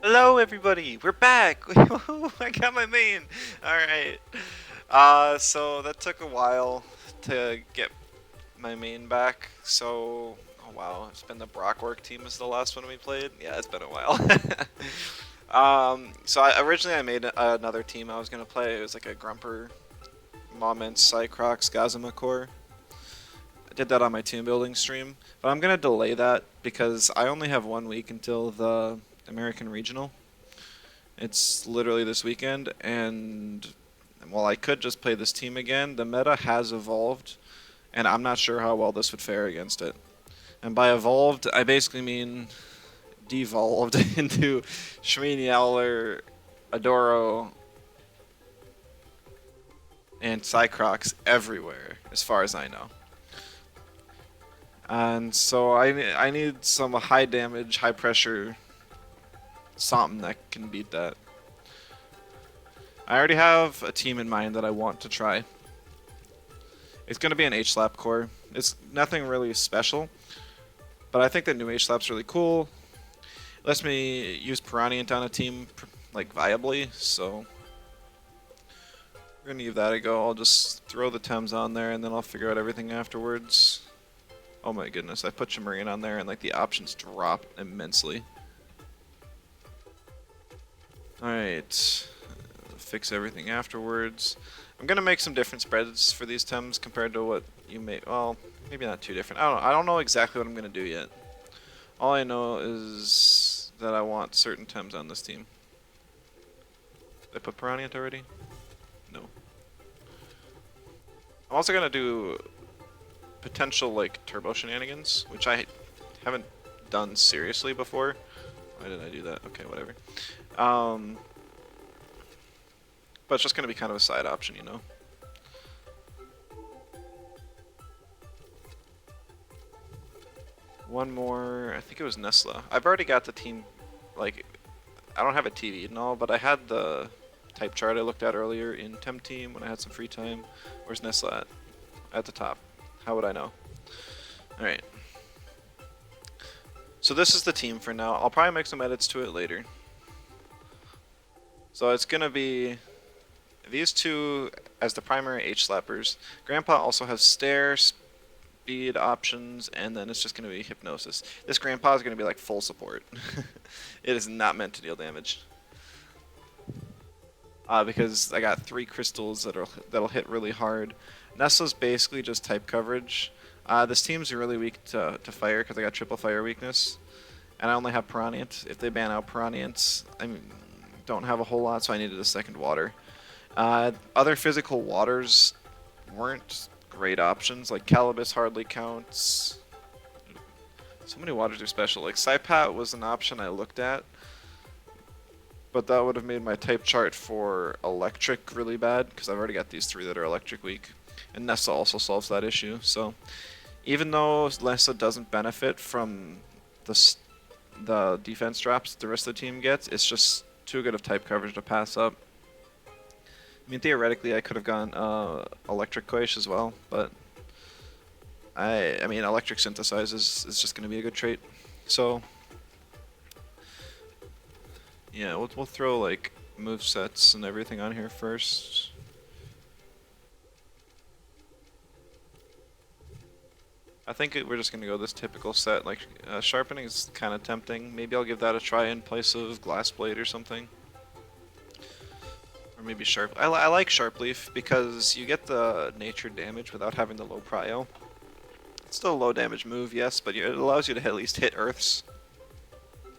Hello everybody, we're back! I got my main! Alright. So that took a while to get my main back, so... Oh wow, it's been the Brockwork team is the last one we played? Yeah, it's been a while. Originally I made another team I was gonna play. It was like a Grumper, Moment, Cycrox, Gazima core. I did that on my team building stream, but I'm gonna delay that because I only have 1 week until the American Regional. It's literally this weekend, and while I could just play this team again, the meta has evolved, and I'm not sure how well this would fare against it. And by evolved, I basically mean devolved into Shmeen Yowler, Adoro, and Cycrox everywhere, as far as I know. And so I need some high damage, high pressure, something that can beat that. I already have a team in mind that I want to try. It's going to be an H-Slap core. It's nothing really special, but I think the new H-Slap's really cool. It lets me use Piranha on a team like viably, so we're going to give that a go. I'll just throw the Tems on there and then I'll figure out everything afterwards. Oh my goodness, I put Chamarine on there and like the options drop immensely. Alright, fix everything afterwards. I'm gonna make some different spreads for these Tems compared to what you may. Well, maybe not too different. I don't know exactly what I'm gonna do yet. All I know is that I want certain Tems on this team. Did I put Piranha already? No. I'm also gonna do potential like turbo shenanigans, which I haven't done seriously before. Why did I do that? Okay, whatever. But it's just gonna be kind of a side option, you know. One more, I think it was Nesla. I've already got the team, like, I don't have a TV and all, but I had the type chart I looked at earlier in Temtem when I had some free time. Where's Nesla at? At the top. How would I know? Alright. So this is the team for now. I'll probably make some edits to it later. So it's gonna be these two as the primary H-slappers. Grandpa also has stare, speed options, and then it's just going to be hypnosis. This Grandpa is going to be like full support. It is not meant to deal damage. Because I got 3 crystals that'll hit really hard. Nestle's basically just type coverage. This team's really weak to fire because I got triple fire weakness. And I only have Piranha. If they ban out Piranha, I don't have a whole lot, so I needed a second water. Other physical waters weren't great options, like Calibus hardly counts. So many waters are special. Like Saipat was an option I looked at, but that would have made my type chart for electric really bad, because I've already got these 3 that are electric weak. And Nessa also solves that issue, so even though Nessa doesn't benefit from the defense drops the rest of the team gets, it's just too good of type coverage to pass up. I mean, theoretically, I could have gone Electric Quaish as well, but I mean, Electric Synthesize is just going to be a good trait. So, yeah, we'll throw, like, movesets and everything on here first. I think we're just going to go this typical set. Like, Sharpening is kind of tempting. Maybe I'll give that a try in place of Glass Blade or something. Or maybe Sharp. I like Sharp Leaf because you get the nature damage without having the low prio. It's still a low damage move, yes, but it allows you to at least hit Earths,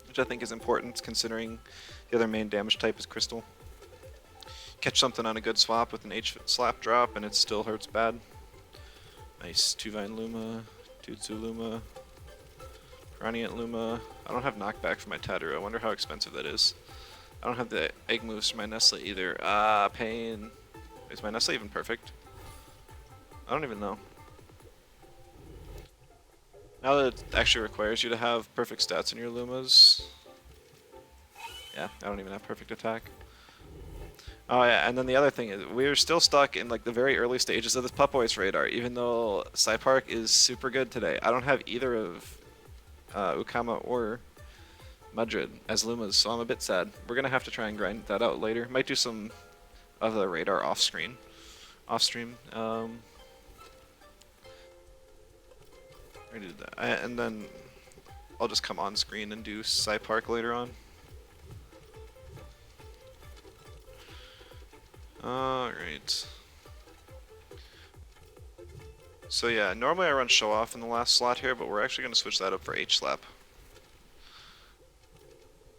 which I think is important considering the other main damage type is Crystal. Catch something on a good swap with an H-slap drop and it still hurts bad. Nice. 2-Vine Luma, Tutsu Luma, Piranha Luma. I don't have knockback for my Tataru. I wonder how expensive that is. I don't have the egg moves for my Nestle either. Pain. Is my Nestle even perfect? I don't even know. Now that it actually requires you to have perfect stats in your Lumas. Yeah, I don't even have perfect attack. Oh yeah, and then the other thing is, we're still stuck in like the very early stages of this Pup-Voice radar, even though Psypark is super good today. I don't have either of Ukama or Madrid as Lumas, so I'm a bit sad. We're gonna have to try and grind that out later. Might do some of the radar off stream. I did that, and then I'll just come on screen and do Sci Park later on. Alright. So yeah, normally I run Show Off in the last slot here, but we're actually going to switch that up for H-Slap.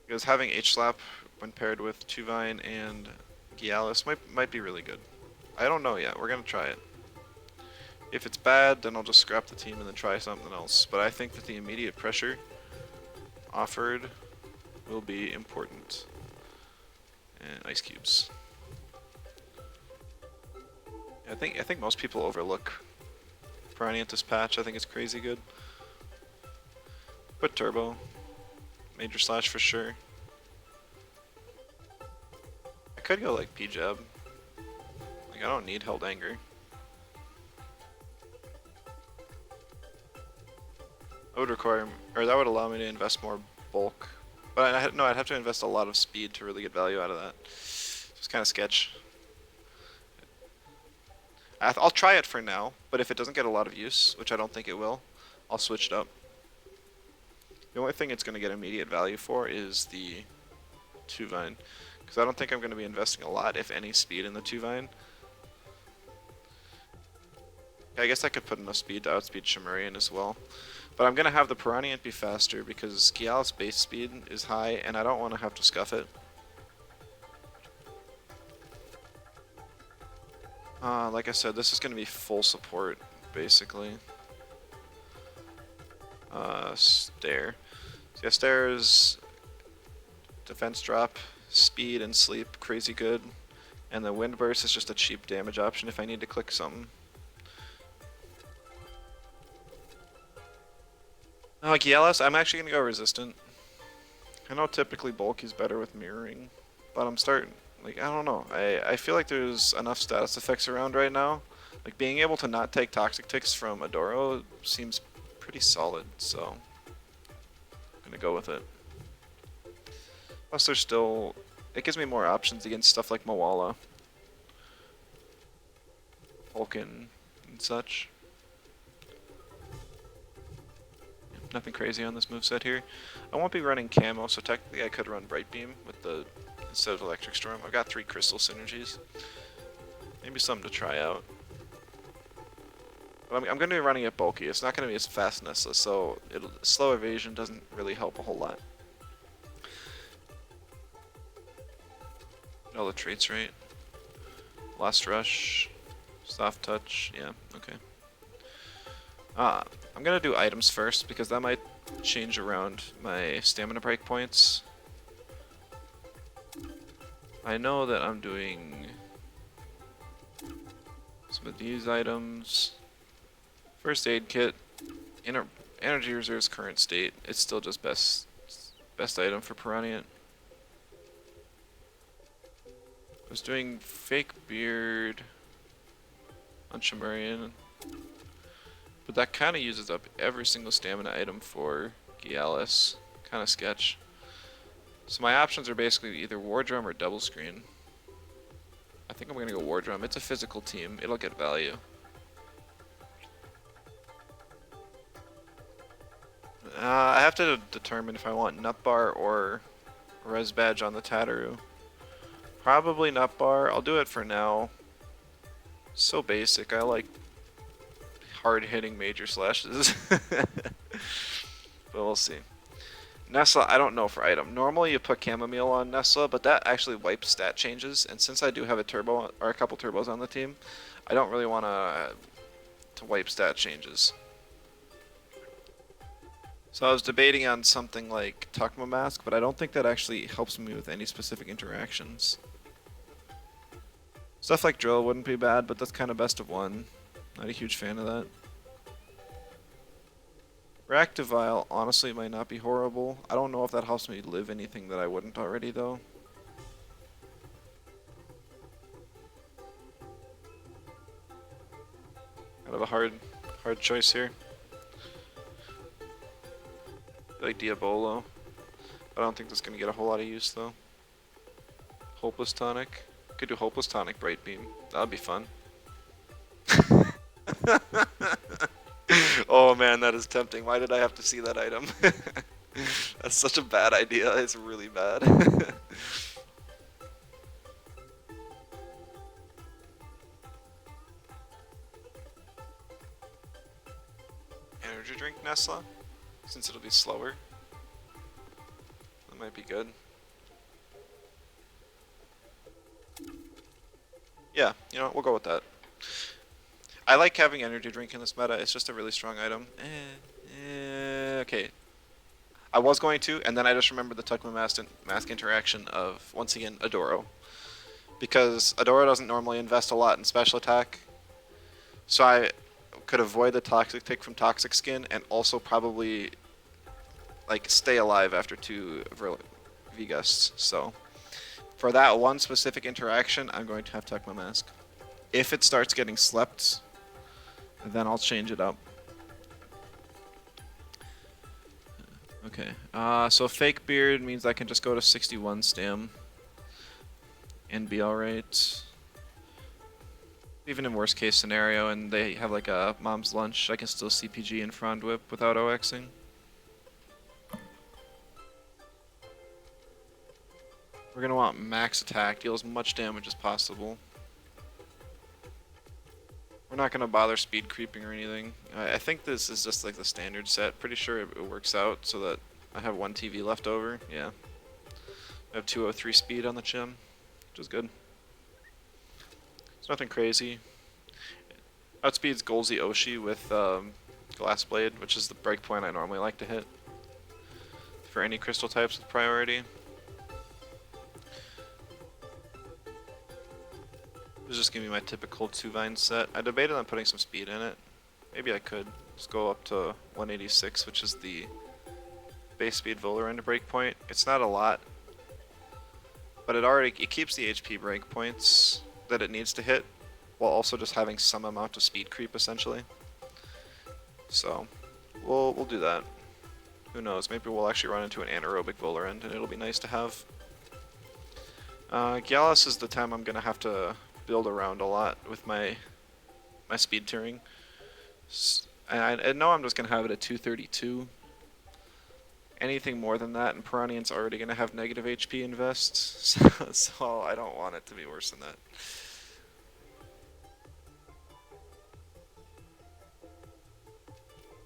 Because having H-Slap when paired with Tuvine and Gialis might be really good. I don't know yet, we're going to try it. If it's bad, then I'll just scrap the team and then try something else. But I think that the immediate pressure offered will be important. And ice cubes. I think most people overlook Piranha at this patch. I think it's crazy good. Put turbo. Major slash for sure. I could go like P-Jab. Like I don't need held anger. That would require, or that would allow me to invest more bulk. But I'd have to invest a lot of speed to really get value out of that. It's kind of sketch. I'll try it for now, but if it doesn't get a lot of use, which I don't think it will, I'll switch it up. The only thing it's going to get immediate value for is the Tuvine, because I don't think I'm going to be investing a lot, if any, speed in the Tuvine. I guess I could put enough speed to outspeed Shimurian as well. But I'm going to have the Piranha be faster because Gial's base speed is high, and I don't want to have to scuff it. Like I said, this is going to be full support, basically. Stare. So yeah, Stare is defense drop, speed and sleep, crazy good. And the Wind Burst is just a cheap damage option if I need to click something. Gialis, I'm actually going to go Resistant. I know typically Bulk is better with Mirroring, but I'm starting... Like, I don't know. I feel like there's enough status effects around right now. Like, being able to not take Toxic Ticks from Adoro seems pretty solid, so... I'm gonna go with it. Plus, there's still... It gives me more options against stuff like Moala. Vulcan and such. Nothing crazy on this moveset here. I won't be running Camo, so technically I could run Bright Beam with the... instead of Electric Storm. I've got 3 Crystal synergies. Maybe something to try out. But I'm going to be running it bulky. It's not going to be as fast Nessa, so slow evasion doesn't really help a whole lot. All the traits right. Last Rush. Soft Touch. Yeah, okay. I'm going to do items first because that might change around my stamina break points. I know that I'm doing some of these items. First aid kit, energy reserves current state. It's still just best item for Piranha. I was doing fake beard on Shimurian, but that kind of uses up every single stamina item for Gialis. Kind of sketch. So my options are basically either War Drum or Double Screen. I think I'm going to go War Drum. It's a physical team. It'll get value. I have to determine if I want Nut Bar or Res Badge on the Tataru. Probably Nut Bar. I'll do it for now. So basic. I like hard-hitting major slashes. But we'll see. Nessa, I don't know for item. Normally you put Chamomile on Nessa, but that actually wipes stat changes, and since I do have a turbo or a couple turbos on the team, I don't really want to wipe stat changes. So I was debating on something like Tukma Mask, but I don't think that actually helps me with any specific interactions. Stuff like Drill wouldn't be bad, but that's kind of best of one. Not a huge fan of that. Reactivile honestly might not be horrible. I don't know if that helps me live anything that I wouldn't already though. Kind of a hard choice here. I like Diabolo. I don't think that's going to get a whole lot of use, though. Hopeless Tonic. Could do Hopeless Tonic Bright Beam. That would be fun. Oh man, that is tempting. Why did I have to see that item? That's such a bad idea. It's really bad. Energy drink Nesla, since it'll be slower. That might be good. Yeah, you know, we'll go with that. I like having energy drink in this meta. It's just a really strong item. Okay. I was going to, and then I just remembered the Tukma mask interaction of, once again, Adoro. Because Adoro doesn't normally invest a lot in special attack. So I could avoid the Toxic Tick from Toxic Skin, and also probably like stay alive after 2 V-Gusts. So for that one specific interaction, I'm going to have Tukma Mask. If it starts getting slept, then I'll change it up. Okay, so Fake Beard means I can just go to 61 stam and be alright. Even in worst case scenario and they have like a mom's lunch, I can still CPG and Frond Whip without OXing. We're gonna want max attack, deal as much damage as possible. We're not gonna bother speed creeping or anything. I think this is just like the standard set. Pretty sure it works out so that I have 1 TV left over. Yeah. I have 203 speed on the Chim, which is good. It's nothing crazy. Outspeeds Golzy Oshi with Glass Blade, which is the breakpoint I normally like to hit for any crystal types with priority. This is just gonna be my typical 2-vine set. I debated on putting some speed in it. Maybe I could. Just go up to 186, which is the base speed Volarend breakpoint. It's not a lot, but it keeps the HP breakpoints that it needs to hit, while also just having some amount of speed creep essentially. So we'll do that. Who knows? Maybe we'll actually run into an anaerobic Volarend, and it'll be nice to have. Gyalis is the time I'm gonna have to build around a lot with my speed tiering. I know I'm just gonna have it at 232. Anything more than that, and Piranha's already gonna have negative HP invest, so I don't want it to be worse than that.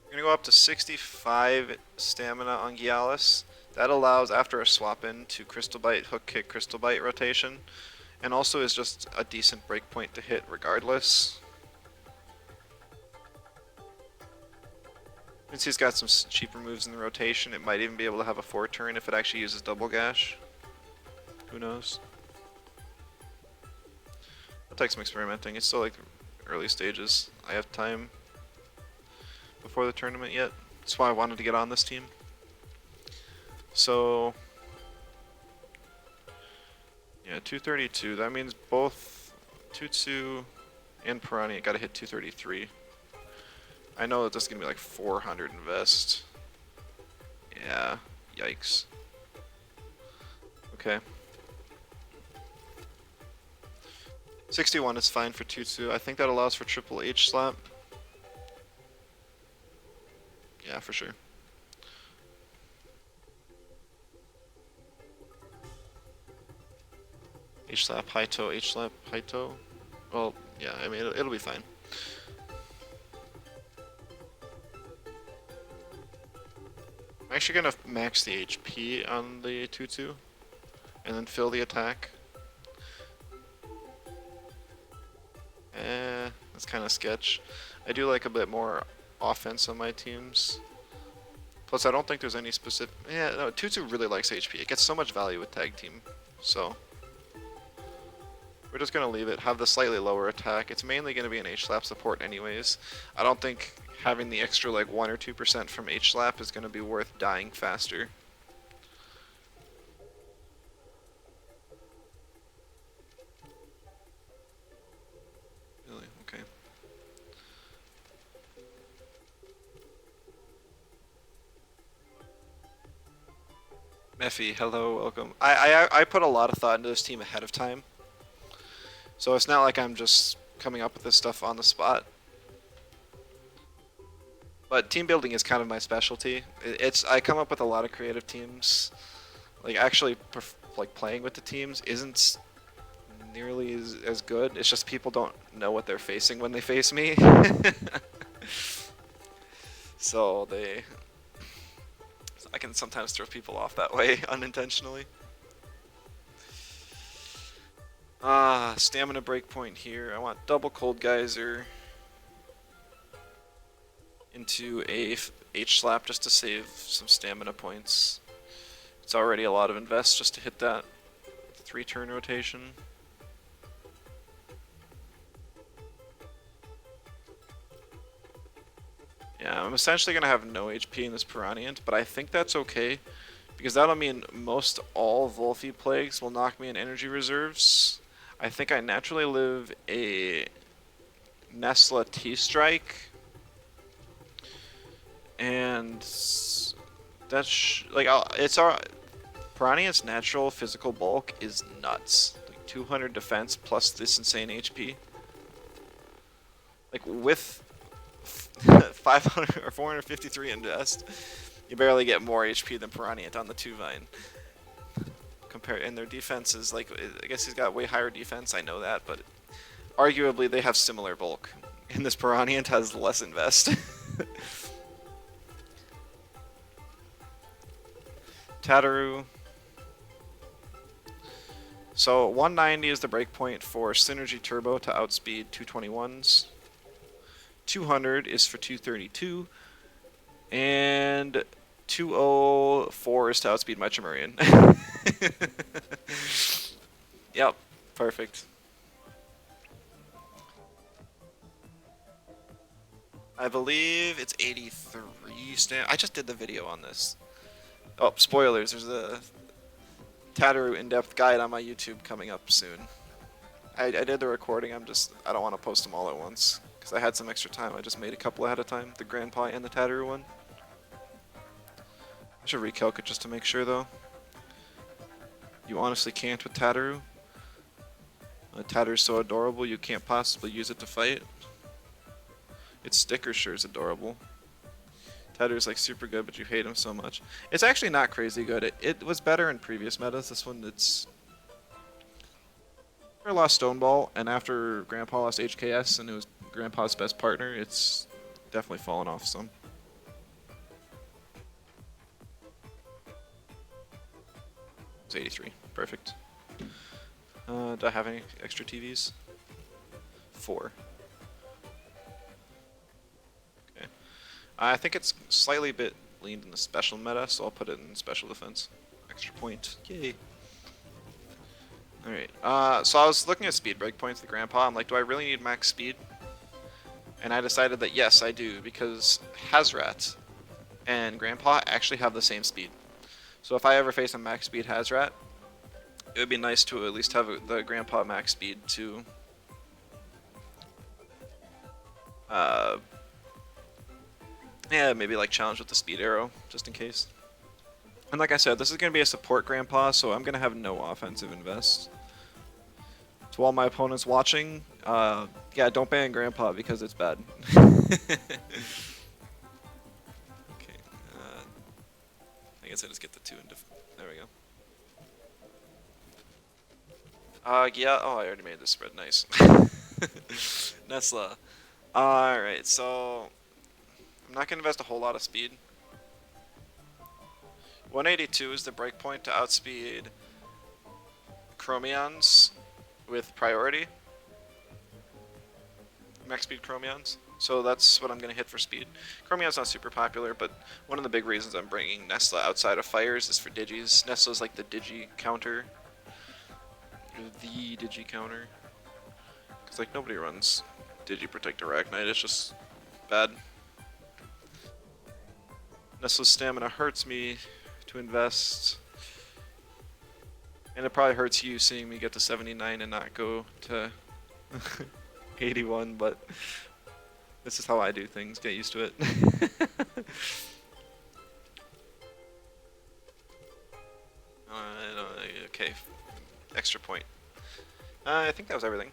We're gonna go up to 65 stamina on Gyalis. That allows, after a swap in, to Crystal Bite, Hook Kick, Crystal Bite rotation. And also is just a decent breakpoint to hit regardless. Since he's got some cheaper moves in the rotation, it might even be able to have a 4-turn if it actually uses Double Gash. Who knows? I'll take some experimenting. It's still like early stages. I have time before the tournament yet. That's why I wanted to get on this team. So yeah, 232. That means both Tutsu and Piranha gotta hit 233. I know that this is gonna be like 400 invest. Yeah, yikes. Okay. 61 is fine for Tutsu. I think that allows for triple H slap. Yeah, for sure. H slap, high toe, H slap, high toe. Well, yeah, I mean, it'll be fine. I'm actually gonna max the HP on the 2-2 and then fill the attack. That's kind of sketch. I do like a bit more offense on my teams. Plus, I don't think there's any specific. Yeah, no, 2-2 really likes HP. It gets so much value with tag team. So we're just gonna leave it. Have the slightly lower attack. It's mainly gonna be an H-slap support anyways. I don't think having the extra like 1 or 2% from H-slap is gonna be worth dying faster. Really? Okay. Mephi, hello, welcome. I put a lot of thought into this team ahead of time, so it's not like I'm just coming up with this stuff on the spot. But team building is kind of my specialty. I come up with a lot of creative teams. Like actually, like playing with the teams isn't nearly as good. It's just people don't know what they're facing when they face me. So I can sometimes throw people off that way unintentionally. Stamina breakpoint here. I want double cold geyser into a H slap just to save some stamina points. It's already a lot of invest just to hit that 3-turn rotation. Yeah, I'm essentially going to have no HP in this Piranhient, but I think that's okay, because that'll mean most all Volphy Plagues will knock me in energy reserves. I think I naturally live a Nesla T-Strike, and that's like it's our Piranha's natural physical bulk is nuts. Like 200 defense plus this insane HP. Like with 500 or 453 invest, you barely get more HP than Piranhient on the 2-Vine. And their defense is like, I guess he's got way higher defense, I know that, but arguably they have similar bulk. And this Piranhient has less invest. Tataru. So 190 is the breakpoint for Synergy Turbo to outspeed 221s. 200 is for 232. And 204 is to outspeed my Chimerian. Yep, perfect. I believe it's 83 stamina. I just did the video on this. Oh, spoilers, there's a Tataru in-depth guide on my YouTube coming up soon. I did the recording, I don't want to post them all at once, because I had some extra time. I just made a couple ahead of time, the Grandpa and the Tataru one. I should recalc it just to make sure, though. You honestly can't with Tataru. Tataru's so adorable, you can't possibly use it to fight. Its sticker sure is adorable. Tataru's like super good, but you hate him so much. It's actually not crazy good. It was better in previous metas. This one, it's... I lost Stoneball, and after Grandpa lost HKS, and it was Grandpa's best partner, it's definitely fallen off some. It's 83. Perfect. Do I have any extra TVs? 4. Okay. I think it's slightly a bit leaned in the special meta, so I'll put it in special defense. Extra point. Yay. Alright, so I was looking at speed breakpoints with Grandpa. I'm like, do I really need max speed? And I decided that yes, I do, because Hazrat and Grandpa actually have the same speed. So if I ever face a max speed Hazrat, it would be nice to at least have the Grandpa max speed to yeah, maybe like challenge with the speed arrow, just in case. And like I said, this is going to be a support Grandpa, so I'm going to have no offensive invest. To all my opponents watching, yeah, don't ban Grandpa because it's bad. Okay, I guess I just get the 2 and there we go. Yeah, oh, I already made this spread, nice. Nesla. Alright, so I'm not going to invest a whole lot of speed. 182 is the breakpoint to outspeed Chromions with priority. Max speed Chromions. So that's what I'm going to hit for speed. Chromion's not super popular, but one of the big reasons I'm bringing Nesla outside of fires is for Digis. Nesla's like the Digi counter. The Digi counter. Because like nobody runs Digi Protect Arachnite, it's just bad. Nesla's stamina hurts me to invest. And it probably hurts you seeing me get to 79 and not go to 81, but this is how I do things, get used to it. Okay, extra point. I think that was everything.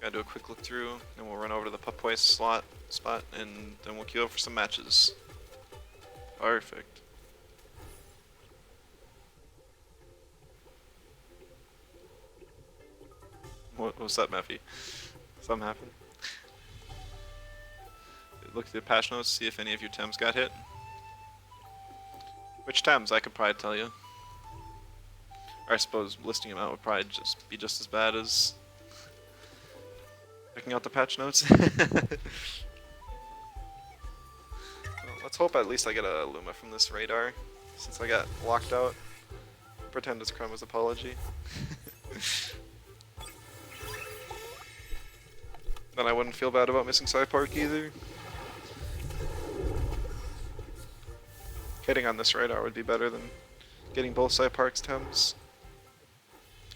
Gotta do a quick look through, and we'll run over to the pup voice spot, and then we'll queue up for some matches. Perfect. What was that, Meffy? Something happened? Look at the patch notes, see if any of your Tems got hit. Which Tems? I could probably tell you. Or I suppose listing them out would probably just be just as bad as checking out the patch notes. Well, let's hope at least I get a Luma from this radar, since I got locked out. Pretend it's Chroma's apology. Then I wouldn't feel bad about missing Side Park either. Hitting on this radar would be better than getting both Side Park's Tems.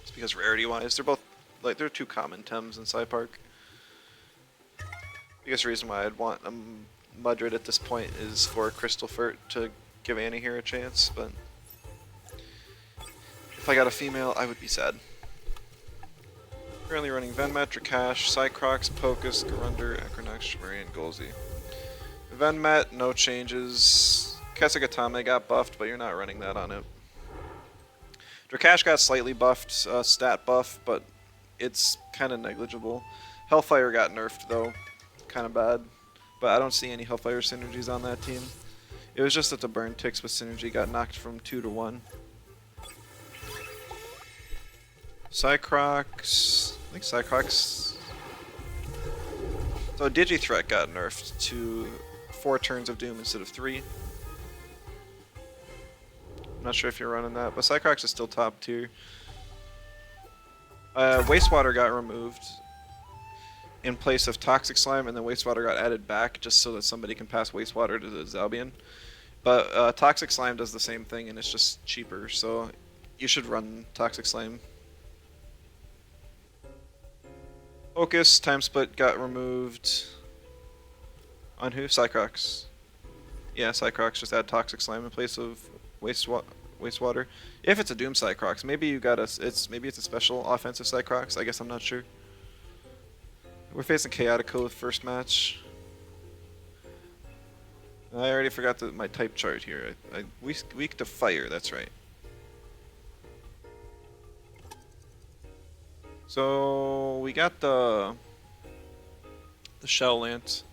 It's because rarity-wise, they're both, like, they're two common Tems in Side Park. Biggest reason why I'd want a Mudred at this point is for Crystal Furt to give Annie here a chance, but if I got a female, I would be sad. Currently running Venmet, Drakash, Cycrox, Pocus, Garunder, Equinox, Shimuri, and Golzy. Venmet, no changes. Kesugatame got buffed, but you're not running that on it. Drakash got slightly buffed, stat buff, but it's kind of negligible. Hellfire got nerfed though, kind of bad, but I don't see any Hellfire synergies on that team. It was just that the burn ticks with synergy got knocked from 2 to 1. Cycrox, I think Cycrox. So Digithreat got nerfed to 4 turns of Doom instead of 3. I'm not sure if you're running that, but Cycrox is still top tier. Wastewater got removed in place of Toxic Slime, and then Wastewater got added back just so that somebody can pass Wastewater to the Zalbian. But Toxic Slime does the same thing, and it's just cheaper, so you should run Toxic Slime. Focus, Time Split got removed. On who? Cycrox. Yeah, Cycrox, just add Toxic Slime in place of Wastewater. If it's a Doom Cycrox, maybe you got maybe it's a special offensive Cycrox. I guess I'm not sure. We're facing Chaotico first match. I already forgot my type chart here. Weak to fire. That's right. So we got the Shell Lance,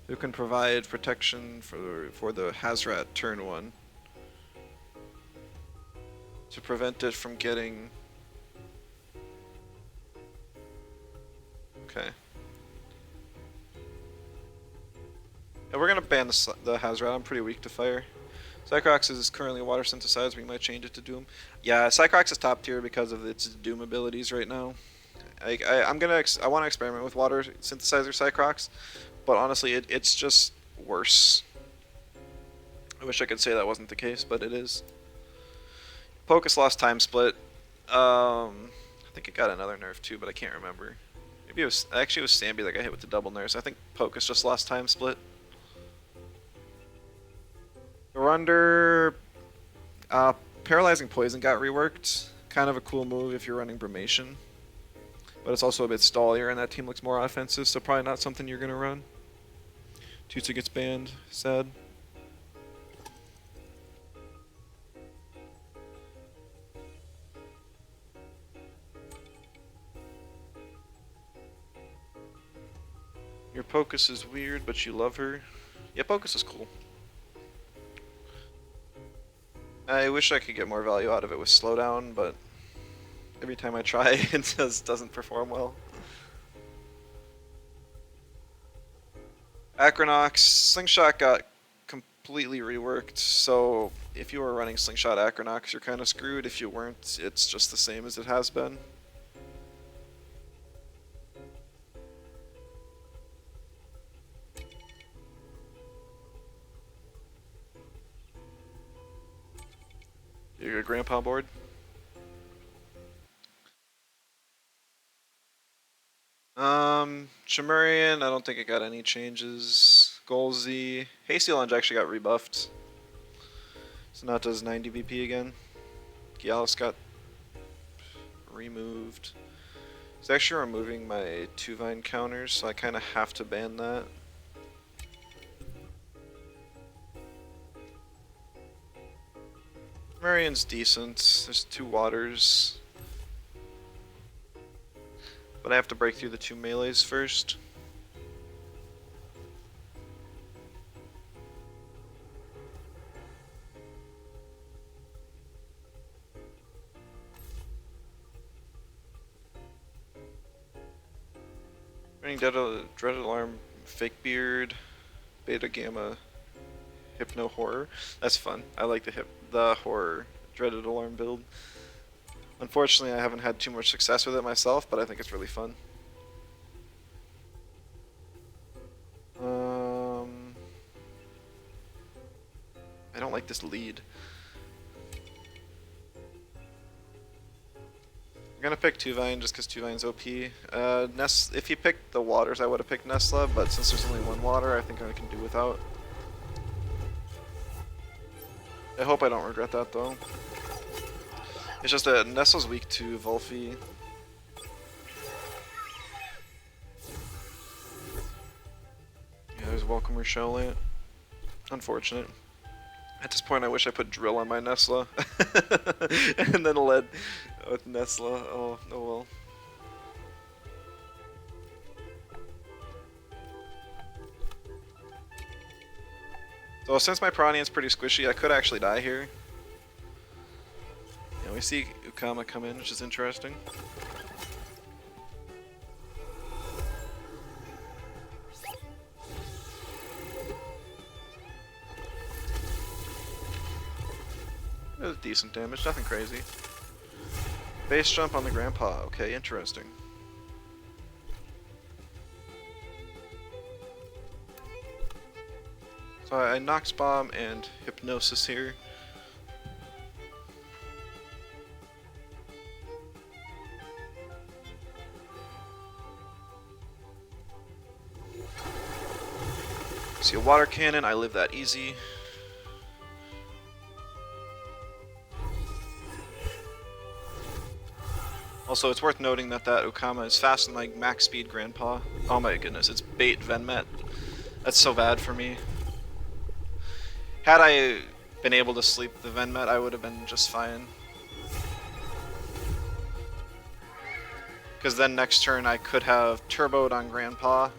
who can provide protection for the Hazrat turn 1 to prevent it from getting. Okay. Yeah, we're gonna ban the Hazrat. I'm pretty weak to fire. Cycrox is currently water synthesized. We might change it to Doom. Yeah, Cycrox is top tier because of its Doom abilities right now. I want to experiment with water synthesizer Cycrox, but honestly, it's just worse. I wish I could say that wasn't the case, but it is. Pocus lost Time Split. I think it got another nerf too, but I can't remember. Maybe it was Sambi that got hit with the double nerfs. I think Pocus just lost Time Split. Garunder, Paralyzing Poison got reworked. Kind of a cool move if you're running Brimation. But it's also a bit stallier, and that team looks more offensive, so probably not something you're going to run. Tutsu gets banned. Sad. Your Pocus is weird, but you love her. Yeah, Pocus is cool. I wish I could get more value out of it with slowdown, but every time I try, it just doesn't perform well. Acronox, Slingshot got completely reworked, so if you were running Slingshot Acronox, you're kind of screwed. If you weren't, it's just the same as it has been. Your grandpa board? Shimurian, I don't think it got any changes. Golzy, Hasty Lunge actually got rebuffed. So now it does 90 BP again. Gialis got removed. It's actually removing my 2-vine counters, so I kind of have to ban that. Marion's decent. There's 2 waters. But I have to break through the 2 melees first. Running Dreaded Alarm, Fake Beard, Beta Gamma, Hypno Horror. That's fun. I like the horror Dreaded Alarm build. Unfortunately, I haven't had too much success with it myself, but I think it's really fun. I don't like this lead. I'm gonna pick 2-vine just because 2-vine's OP. If he picked the waters, I would have picked Nestla, but since there's only 1 water, I think I can do without. I hope I don't regret that though. It's just that Nestle's weak to Volphy. Yeah, there's Welcomer Shelllant. Unfortunate. At this point, I wish I put Drill on my Nestla. And then led with Nestla. Oh well. So since my Piranha's pretty squishy, I could actually die here. And we see Ukama come in, which is interesting. It was decent damage, nothing crazy. Base jump on the Grandpa, okay, interesting. So I Nox Bomb and Hypnosis here. See a Water Cannon, I live that easy. Also, it's worth noting that Ukama is faster than my max speed Grandpa. Oh my goodness, it's bait Venmet. That's so bad for me. Had I been able to sleep the Venmet, I would have been just fine. Because then next turn I could have turboed on Grandpa,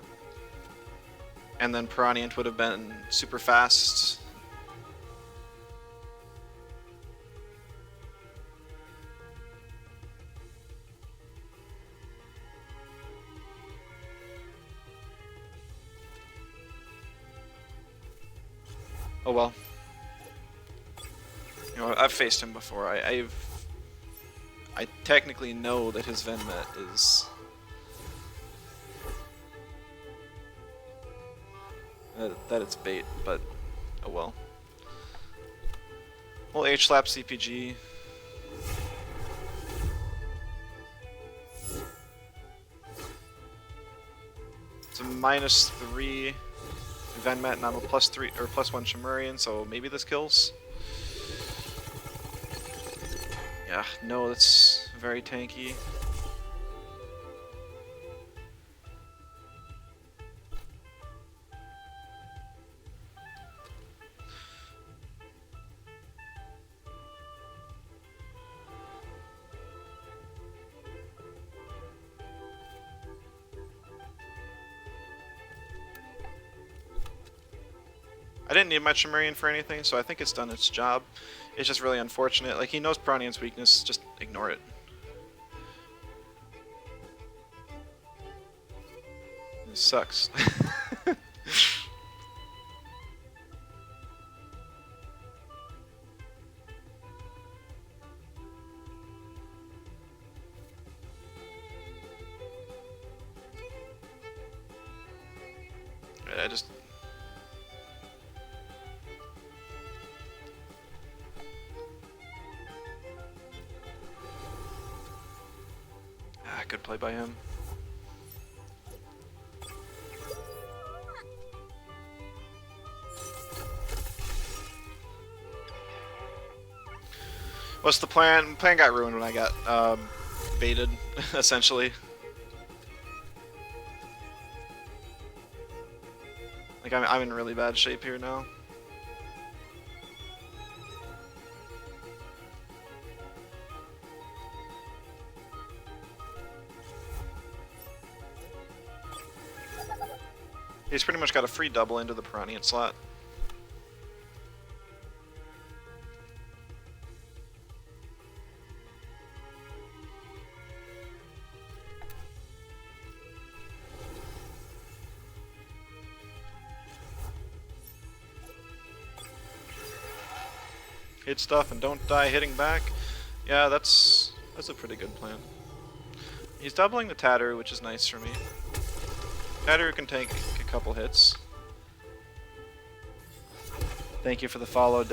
and then Piranha would have been super fast. Oh well. You know, I've faced him before. I technically know that his Venmet is that it's bait, but oh well. Well, H-Slap CPG. It's a -3 Venmet, and I'm a +3 or +1 Chimerian, so maybe this kills. Yeah, no, that's very tanky. I didn't need my Chimerian for anything, so I think it's done its job. It's just really unfortunate. Like, he knows Piranha's weakness, just ignore it. It sucks. I just... good play by him. What's the plan? Plan got ruined when I got baited, essentially. Like I'm in really bad shape here now. He's pretty much got a free double into the Piranha slot. Hit stuff and don't die hitting back. Yeah, that's a pretty good plan. He's doubling the Tatter, which is nice for me. Tatter can take a couple hits. Thank you for the follow,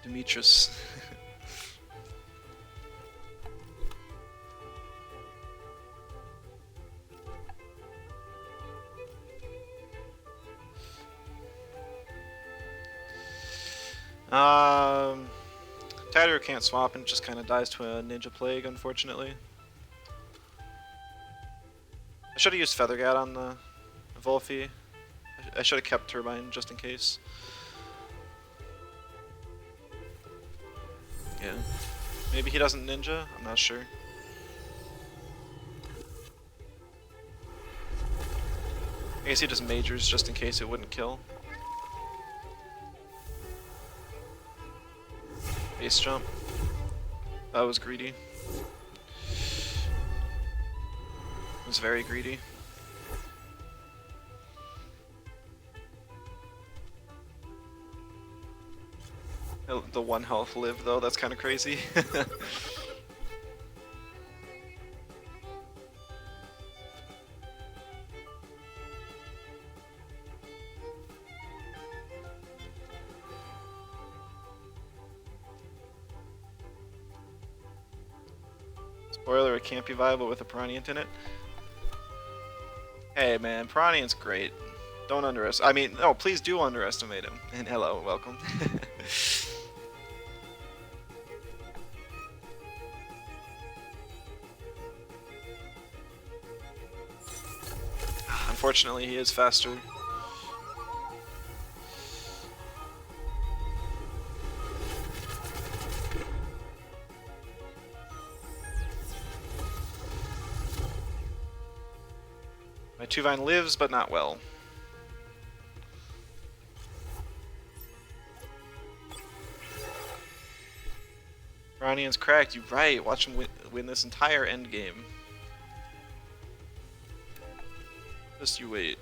Demetrius. Tatter can't swap and just kind of dies to a Ninja Plague, unfortunately. I should have used Feathergat on the Volphy. I should have kept Turbine just in case. Yeah. Maybe he doesn't Ninja? I'm not sure. I guess he just Majors just in case it wouldn't kill. Base jump. That was greedy. It was very greedy. The 1 health live though, that's kind of crazy. Spoiler, it can't be viable with a Piranha in it. Hey man, Piranha's great. Don't underestimate. I mean, no, please do underestimate him. And hello, welcome. Unfortunately, he is faster. My 2-Vine lives, but not well. Piranha's cracked, you're right. Watch him win this entire end game. Just you wait.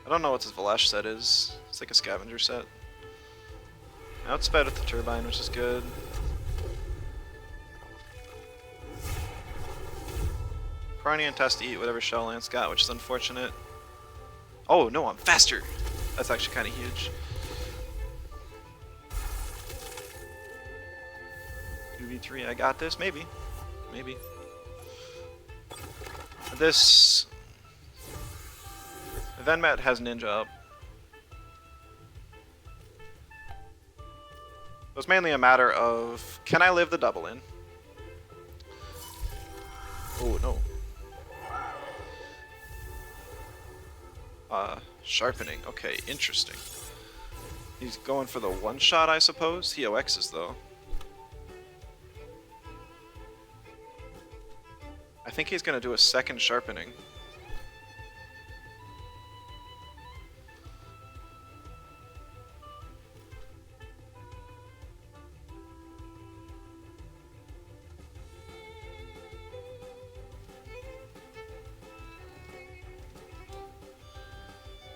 I don't know what this Valash set is. It's like a scavenger set. Now it's bad with the Turbine, which is good. Piranha has to eat whatever Shell Lance got, which is unfortunate. Oh no, I'm faster! That's actually kind of huge. 2v3, I got this? Maybe. Maybe. This... Venmat has Ninja up. So it's mainly a matter of, can I live the double in? Oh no. Sharpening. Okay, interesting. He's going for the one shot, I suppose. He OXs though. I think he's gonna do a second sharpening.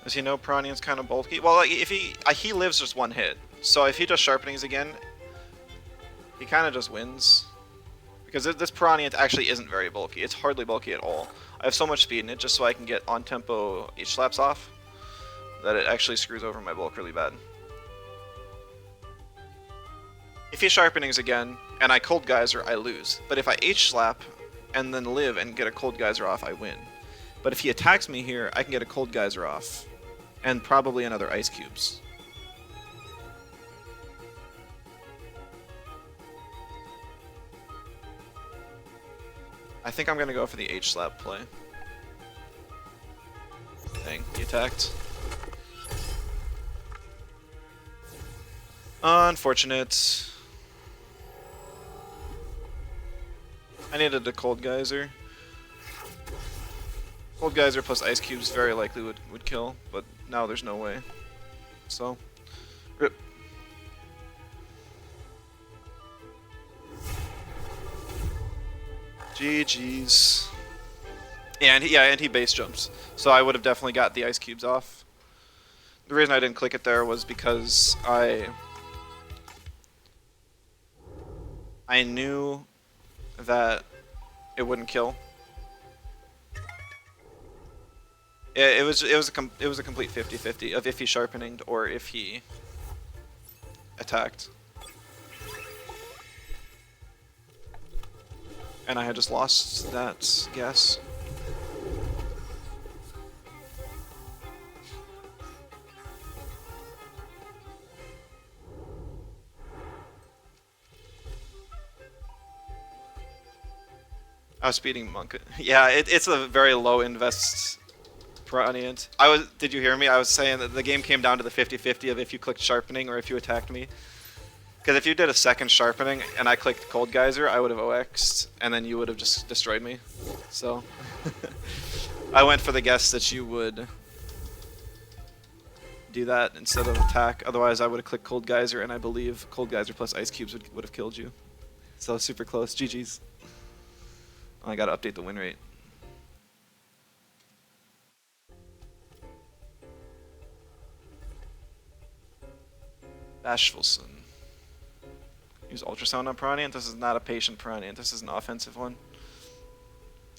Does he know Piranha's kind of bulky? Well, like, if he lives just one hit, so if he does sharpenings again, he kind of just wins. Because this Piranha actually isn't very bulky. It's hardly bulky at all. I have so much speed in it just so I can get on tempo H-slaps off that it actually screws over my bulk really bad. If he sharpenings again and I cold geyser, I lose. But if I H-slap and then live and get a Cold Geyser off, I win. But if he attacks me here, I can get a Cold Geyser off, and probably another Ice Cubes. I think I'm gonna go for the H-slap play. Dang, he attacked. Unfortunate. I needed a Cold Geyser. Cold Geyser plus Ice Cubes very likely would kill, but now there's no way. So, rip. GG's. Yeah, and he base jumps. So I would have definitely got the Ice Cubes off. The reason I didn't click it there was because I knew that it wouldn't kill. It was a complete 50-50 of if he sharpening or if he attacked. And I had just lost that guess. I was speeding Monk. Yeah, it's a very low invest Piranha. Did you hear me? I was saying that the game came down to the 50-50 of if you clicked sharpening or if you attacked me. Because if you did a second sharpening and I clicked Cold Geyser, I would have OX'd, and then you would have just destroyed me. So I went for the guess that you would do that instead of attack. Otherwise, I would have clicked Cold Geyser, and I believe Cold Geyser plus Ice Cubes would have killed you. So super close. GG's. Oh, I gotta update the win rate. Bashfulson. Use Ultrasound on Piranha. This is not a patient Piranha. This is an offensive one.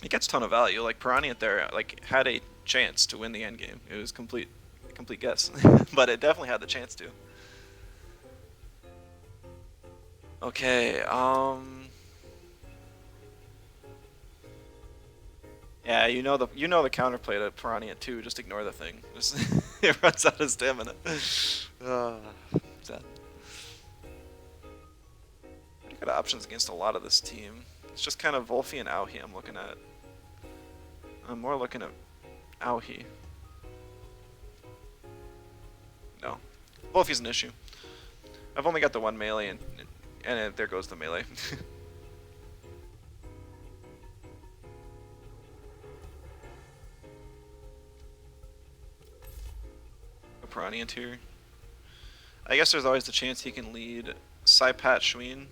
It gets a ton of value. Like Piranha there, like had a chance to win the end game. It was complete guess, but it definitely had the chance to. Okay. Yeah, you know the counterplay to Piranha too. Just ignore the thing. Just it runs out of stamina. Sad. Pretty good options against a lot of this team. It's just kind of Wolfie and Auhi I'm looking at. I'm more looking at Auhi. No, Wolfie's an issue. I've only got the one melee, and there goes the melee. Piranha here. I guess there's always the chance he can lead Saipat Shween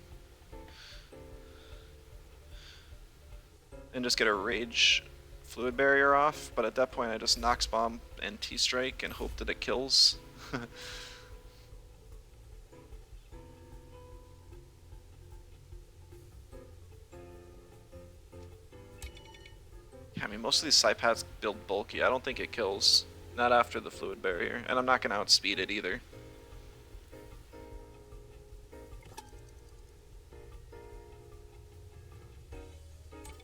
and just get a Rage Fluid Barrier off, but at that point I just Nox Bomb and T-Strike and hope that it kills. I mean, most of these Saipats build bulky. I don't think it kills. Not after the Fluid Barrier, and I'm not going to outspeed it either.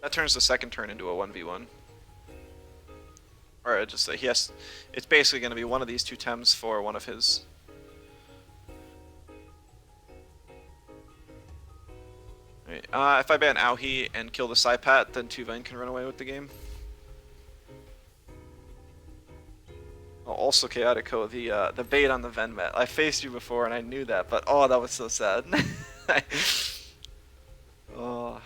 That turns the second turn into a 1v1. Or just say, yes, it's basically going to be one of these two Tems for one of his. Right. If I ban Auhi and kill the Saipat, then Tuvain can run away with the game. Also Chaotico, the bait on the Venmet. I faced you before and I knew that, but oh, that was so sad. Oh.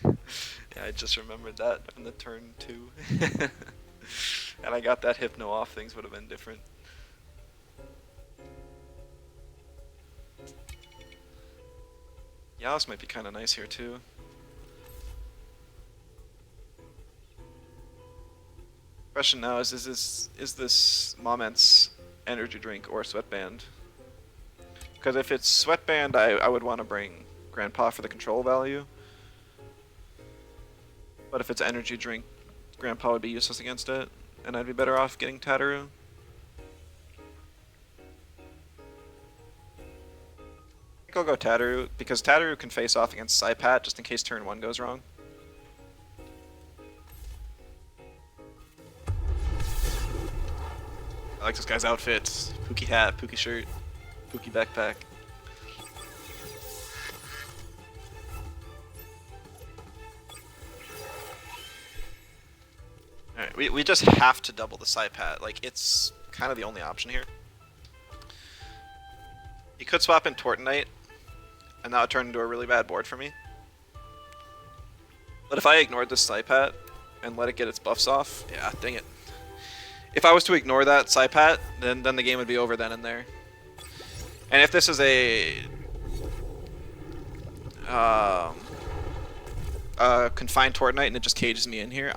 Yeah, I just remembered that in the turn 2. And I got that Hypno off, things would have been different. Yaos might be kind of nice here too. Question now is this Moment's energy drink or sweatband? Because if it's sweatband, I would want to bring Grandpa for the control value. But if it's energy drink, Grandpa would be useless against it, and I'd be better off getting Tataru. I think I'll go Tataru, because Tataru can face off against Saipat just in case turn 1 goes wrong. I like this guy's outfit. Pookie hat, Pookie shirt, Pookie backpack. Alright, we just have to double the side pat. Like, it's kind of the only option here. He could swap in Tortonite, and that would turn into a really bad board for me. But if I ignored this side pat and let it get its buffs off, yeah, dang it. If I was to ignore that side pat, then the game would be over then and there. And if this is a confined Tortonite and it just cages me in here,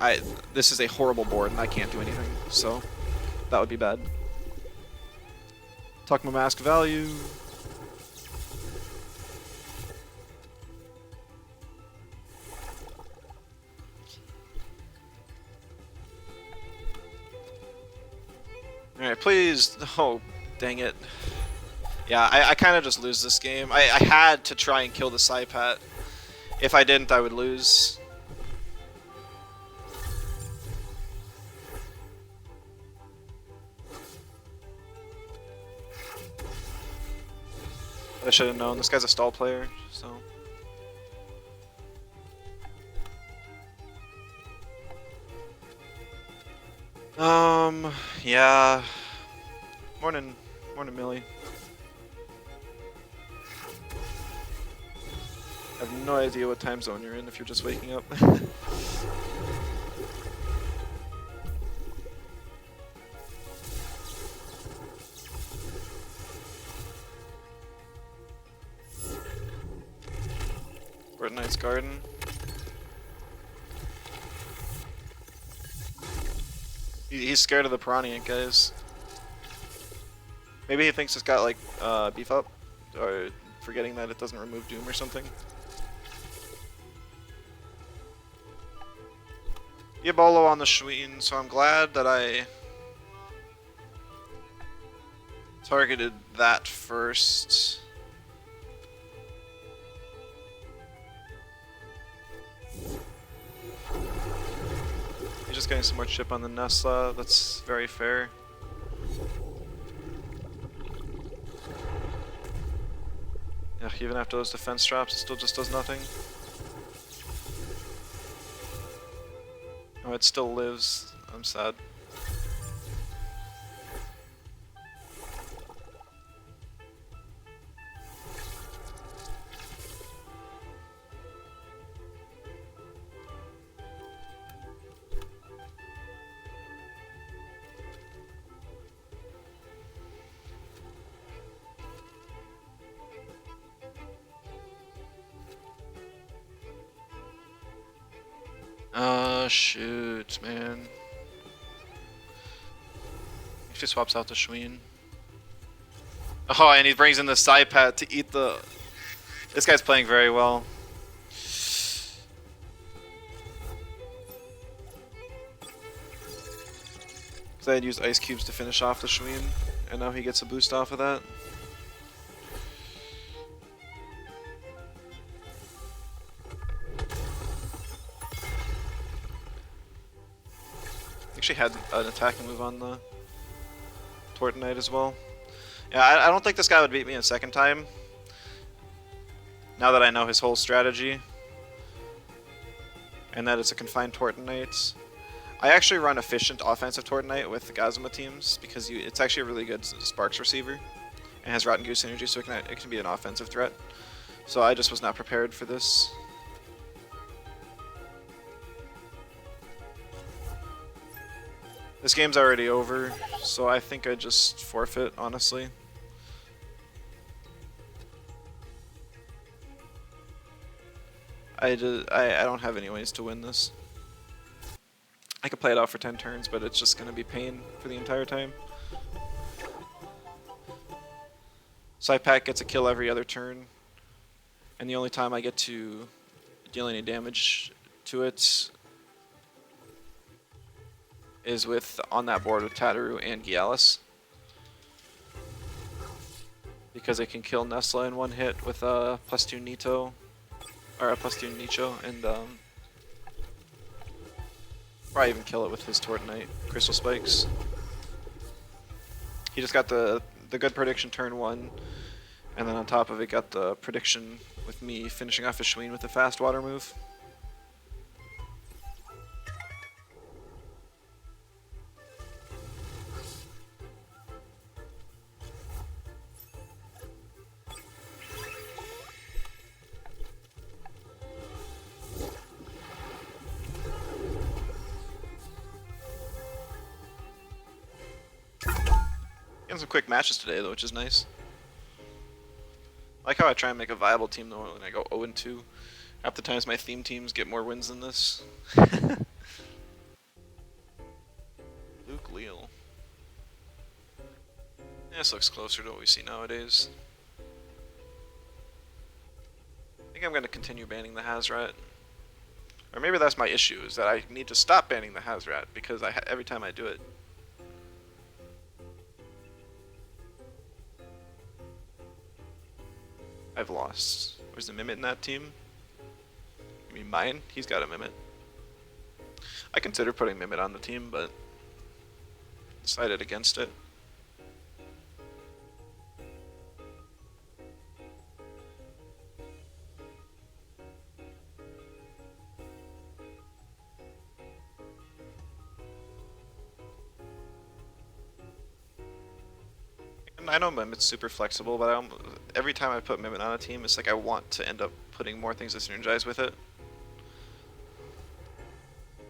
this is a horrible board and I can't do anything. So that would be bad. Takuma Mask value. Alright, please. Oh, dang it. Yeah, I kind of just lose this game. I had to try and kill the Saipat. If I didn't, I would lose. But I should have known. This guy's a stall player, so... yeah. Morning, Millie. I have no idea what time zone you're in if you're just waking up. Fortnite's Garden. He's scared of the Piranha, guys. Maybe he thinks it's got like beef up, or forgetting that it doesn't remove Doom or something. Yabolo on the Schween, so I'm glad that I targeted that first. He's just getting some more chip on the Nesla, that's very fair. Yeah, even after those defense drops, it still just does nothing. Oh, it still lives. I'm sad. Shoot, man. He just swaps out the Schween. Oh, and he brings in the side pad to eat the... This guy's playing very well. Because I had used ice cubes to finish off the Schween, and now he gets a boost off of that. Actually had an attacking move on the Tortonite as well. Yeah, I don't think this guy would beat me a second time. Now that I know his whole strategy. And that it's a confined Tortonite. I actually run efficient offensive Tortonite with the Gazuma teams because it's actually a really good Sparks receiver. And has Rotten Goose energy, so it can be an offensive threat. So I just was not prepared for this. This game's already over, so I think I just forfeit, honestly. I don't have any ways to win this. I could play it out for 10 turns, but it's just going to be pain for the entire time. Saipak gets a kill every other turn, and the only time I get to deal any damage to it is on that board with Tataru and Gialis. Because it can kill Nesla in one hit with a +2 Nito, or a +2 Nicho, and probably even kill it with his Tortonite Crystal Spikes. He just got the good prediction turn 1, and then on top of it got the prediction with me finishing off a Shween with a fast water move. Getting some quick matches today though, which is nice. I like how I try and make a viable team though when I go 0-2. Half the times my theme teams get more wins than this. Luke Leal. Yeah, this looks closer to what we see nowadays. I think I'm going to continue banning the Hazrat. Or maybe that's my issue, is that I need to stop banning the Hazrat, because every time I do it. I've lost. Where's the Mimit in that team? You mean mine? He's got a Mimit. I considered putting Mimit on the team, but decided against it. And I know Mimit's super flexible, but every time I put Mimit on a team, it's like I want to end up putting more things to synergize with it.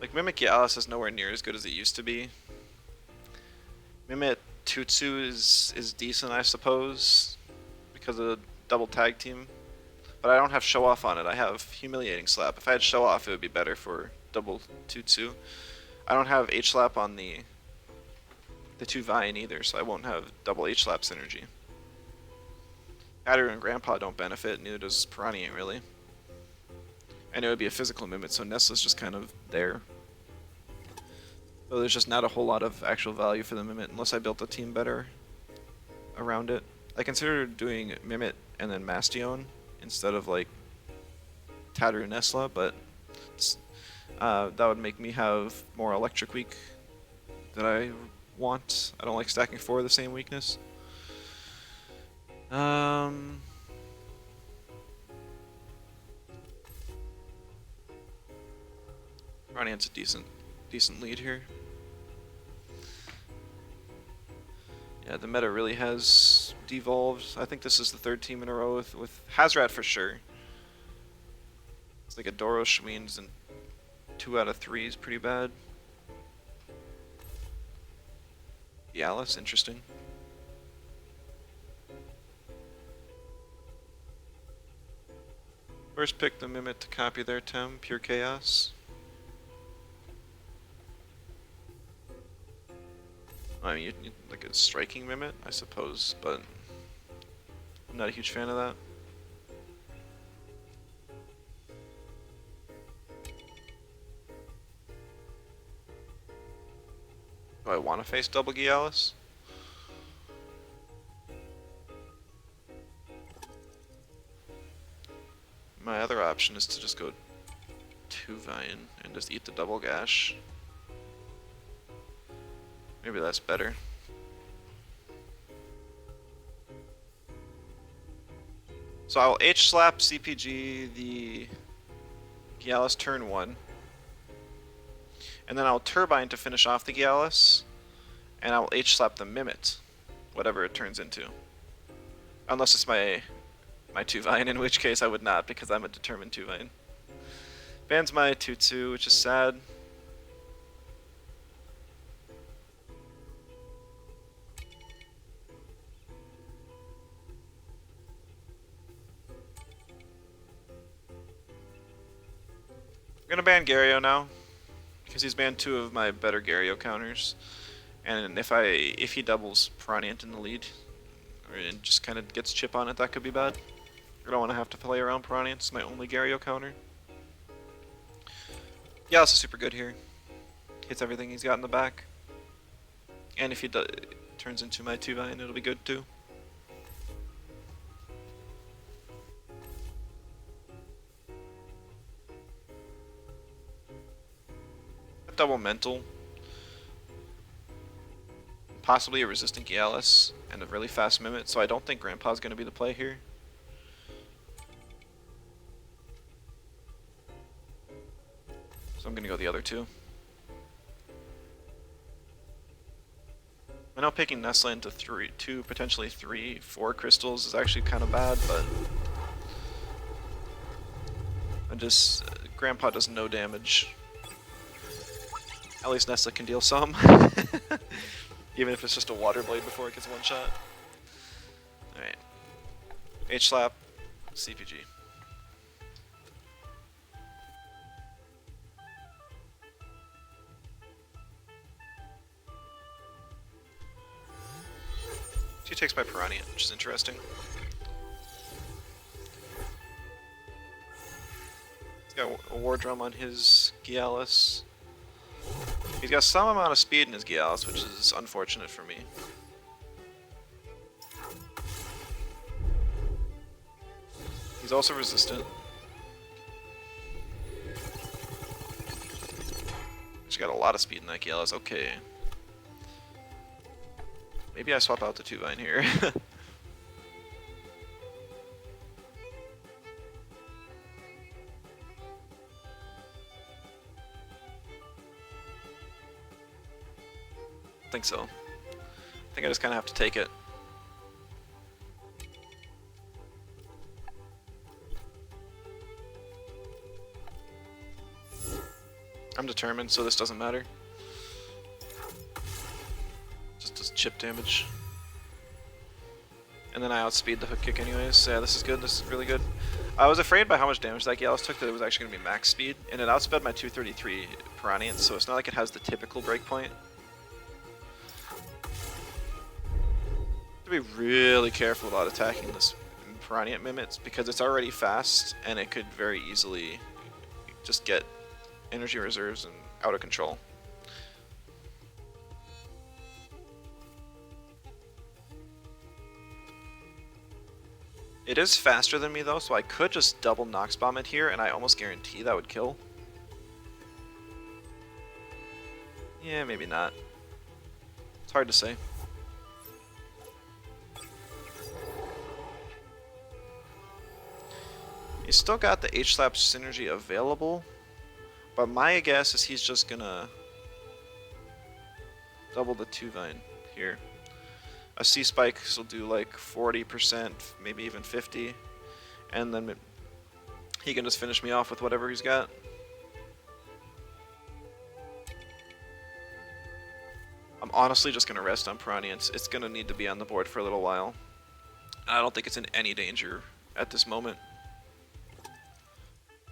Like, Mimic Yalis is nowhere near as good as it used to be. Mimit Tutsu is decent, I suppose, because of the double tag team. But I don't have Show Off on it. I have Humiliating Slap. If I had Show Off, it would be better for double Tutsu. I don't have H-Slap on the 2 Vine either, so I won't have double H-Slap synergy. Adder and Grandpa don't benefit, neither does Piranha really. And it would be a physical Mimit, so Nestle's just kind of there. So there's just not a whole lot of actual value for the Mimit unless I built a team better around it. I considered doing Mimit and then Mastion instead of like Tattoo Nesla, but that would make me have more Electric Weak that I want. I don't like stacking 4 of the same weakness. Ronnie's a decent lead here. Yeah, the meta really has devolved. I think this is the 3rd team in a row with Hazrat for sure. It's like a Doro Shween's and 2 out of 3 is pretty bad. Yalis, interesting. First pick the Mimit to copy their Tem, pure chaos. I mean, you'd like a striking Mimit, I suppose, but I'm not a huge fan of that. Do I want to face double Gialis? My other option is to just go 2 Vine and just eat the double gash. Maybe that's better. So I'll H-slap CPG the Gialis turn 1. And then I'll Turbine to finish off the Gialis. And I'll H-slap the Mimit, whatever it turns into. Unless it's my 2 Vine, in which case I would not, because I'm a determined 2 Vine. Bans my 2-2, which is sad. I'm gonna ban Gario now, because he's banned 2 of my better Gario counters. And if he doubles Piranha in the lead, or it just kind of gets chip on it, that could be bad. I don't want to have to play around Piranha, it's my only Gario counter. Yeah, this is super good here. Hits everything he's got in the back. And if he turns into my 2 Vine, it'll be good too. Double mental. possibly a resistant Gialis, and a really fast Mimit, so I don't think Grandpa's going to be the play here. So I'm going to go the other two. I know picking Nestle into 2, potentially 3, 4 crystals is actually kind of bad, but Grandpa does no damage. At least Nestle can deal some. Even if it's just a water blade before it gets one shot. Alright. H-slap, CPG. She takes my Piranha, which is interesting. He's got a War Drum on his Gialis. He's got some amount of speed in his Gialis, which is unfortunate for me. He's also resistant. He's got a lot of speed in that Gialis, okay. Maybe I swap out the 2-Vine here. I think so. I think I just kind of have to take it. I'm determined, so this doesn't matter. Just does chip damage. And then I outspeed the hook kick anyways. So yeah, this is good. This is really good. I was afraid by how much damage that Gialis took that it was actually going to be max speed. And it outsped my 233 Piranha, so it's not like it has the typical breakpoint. To be really careful about attacking this Piranha Mimits because it's already fast and it could very easily just get energy reserves and out of control. It is faster than me though, so I could just double Nox Bomb it here and I almost guarantee that would kill. Yeah, maybe not. It's hard to say. He's still got the H-Slap synergy available, but my guess is he's just gonna double the 2-Vine here. A C-Spike will do like 40%, maybe even 50, and then he can just finish me off with whatever he's got. I'm honestly just gonna rest on Piranha. It's gonna need to be on the board for a little while. I don't think it's in any danger at this moment.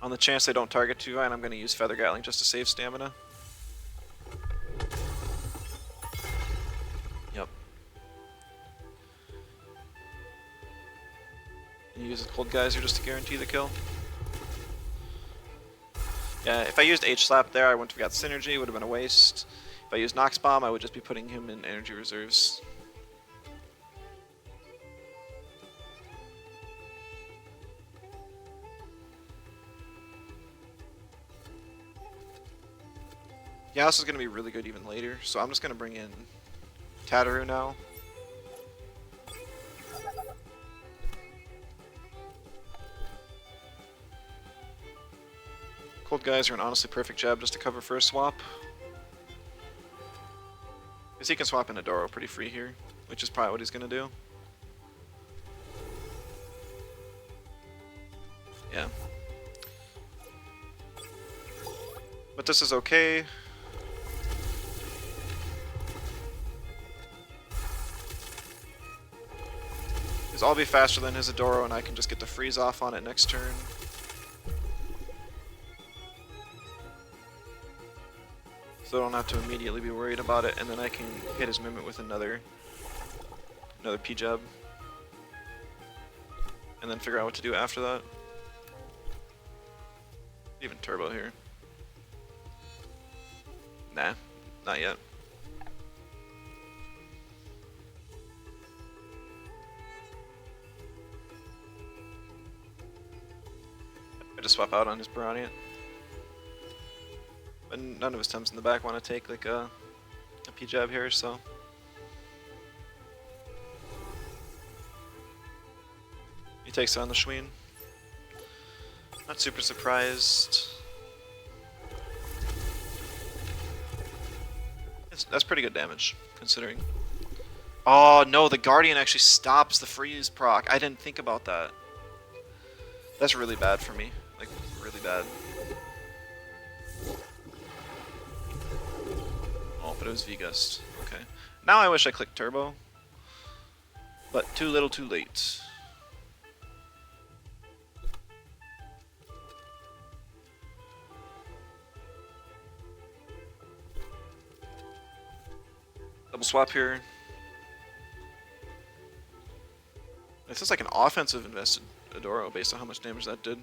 On the chance they don't target 2-Vine, I'm going to use Feather Gatling just to save stamina. Yep. And use Cold Geyser just to guarantee the kill. Yeah, if I used H-Slap there, I wouldn't have got synergy, it would have been a waste. If I used Nox Bomb, I would just be putting him in energy reserves. Yeah, this is going to be really good even later, so I'm just going to bring in Tataru now. Cold Geyser an honestly perfect jab just to cover for a swap. Because he can swap in Adoro pretty free here, which is probably what he's going to do. Yeah. But this is okay. Because I'll be faster than his Adoro and I can just get the freeze off on it next turn. So I don't have to immediately be worried about it, and then I can hit his Mimit with another P-Jab. And then figure out what to do after that. Even Turbo here. Nah, not yet. I just swap out on his Piranha. But none of his Tems in the back want to take like a P-Jab here, so He takes on the Schween. Not super surprised. That's pretty good damage, considering. Oh no, the Guardian actually stops the freeze proc. I didn't think about that. That's really bad for me. Like, really bad. Oh, but it was V-Gust. Okay. Now I wish I clicked Turbo. But too little too late. Double swap here. This is like an offensive invested Adoro based on how much damage that did.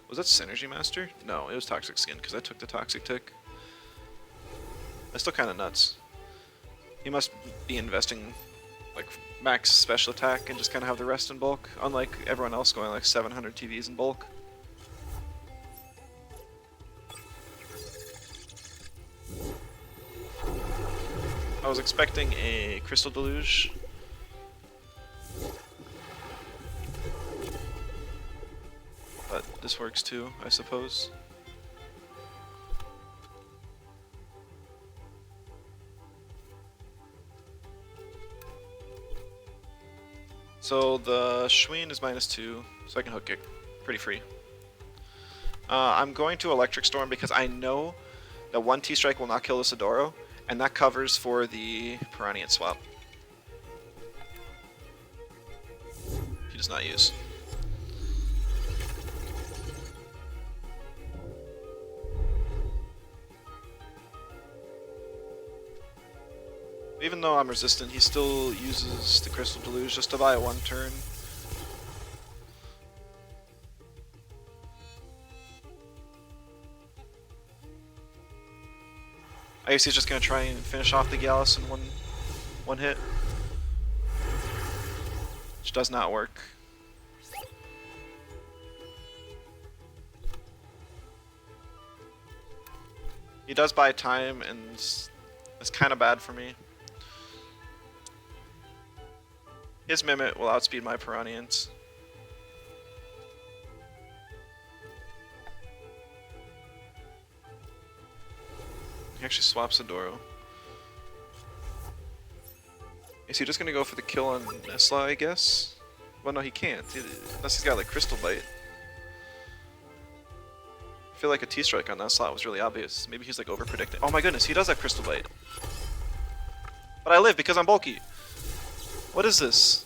Was that Synergy Master? No, it was Toxic Skin because I took the Toxic Tick. That's still kind of nuts. He must be investing like max special attack and just kind of have the rest in bulk, unlike everyone else going like 700 TVs in bulk. I was expecting a Crystal Deluge. But this works too, I suppose. So the Schween is -2, so I can hook it pretty free. I'm going to Electric Storm because I know that one T-Strike will not kill this Adoro, and that covers for the Piranha swap. He does not use. Even though I'm resistant, he still uses the Crystal Deluge just to buy one turn. I guess he's just gonna try and finish off the Gallus in one hit. Which does not work. He does buy time, and it's kind of bad for me. His Mimit will outspeed my Piranhans. He actually swaps Adoro. Is he just gonna go for the kill on Nesla, I guess? Well, no, he can't. Unless he's got like Crystal Bite. I feel like a T-Strike on that slot was really obvious. Maybe he's like over-predicting. Oh my goodness, he does have Crystal Bite. But I live because I'm bulky. What is this?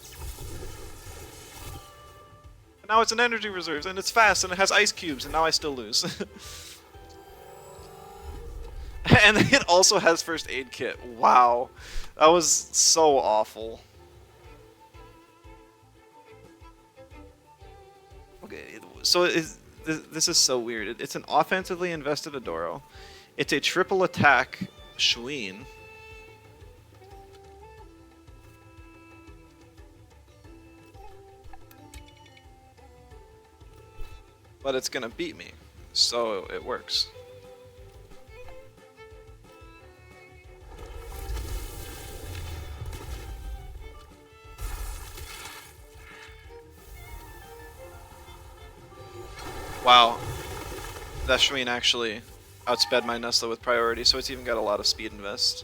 And now it's an energy reserves, and it's fast, and it has ice cubes, and now I still lose. And it also has first aid kit. Wow. That was so awful. Okay, so this is so weird. It's an offensively invested Adoro. It's a triple attack Schween. But it's gonna beat me, so it works. Wow, that Schween actually outsped my Nesla with priority, so it's even got a lot of speed invest.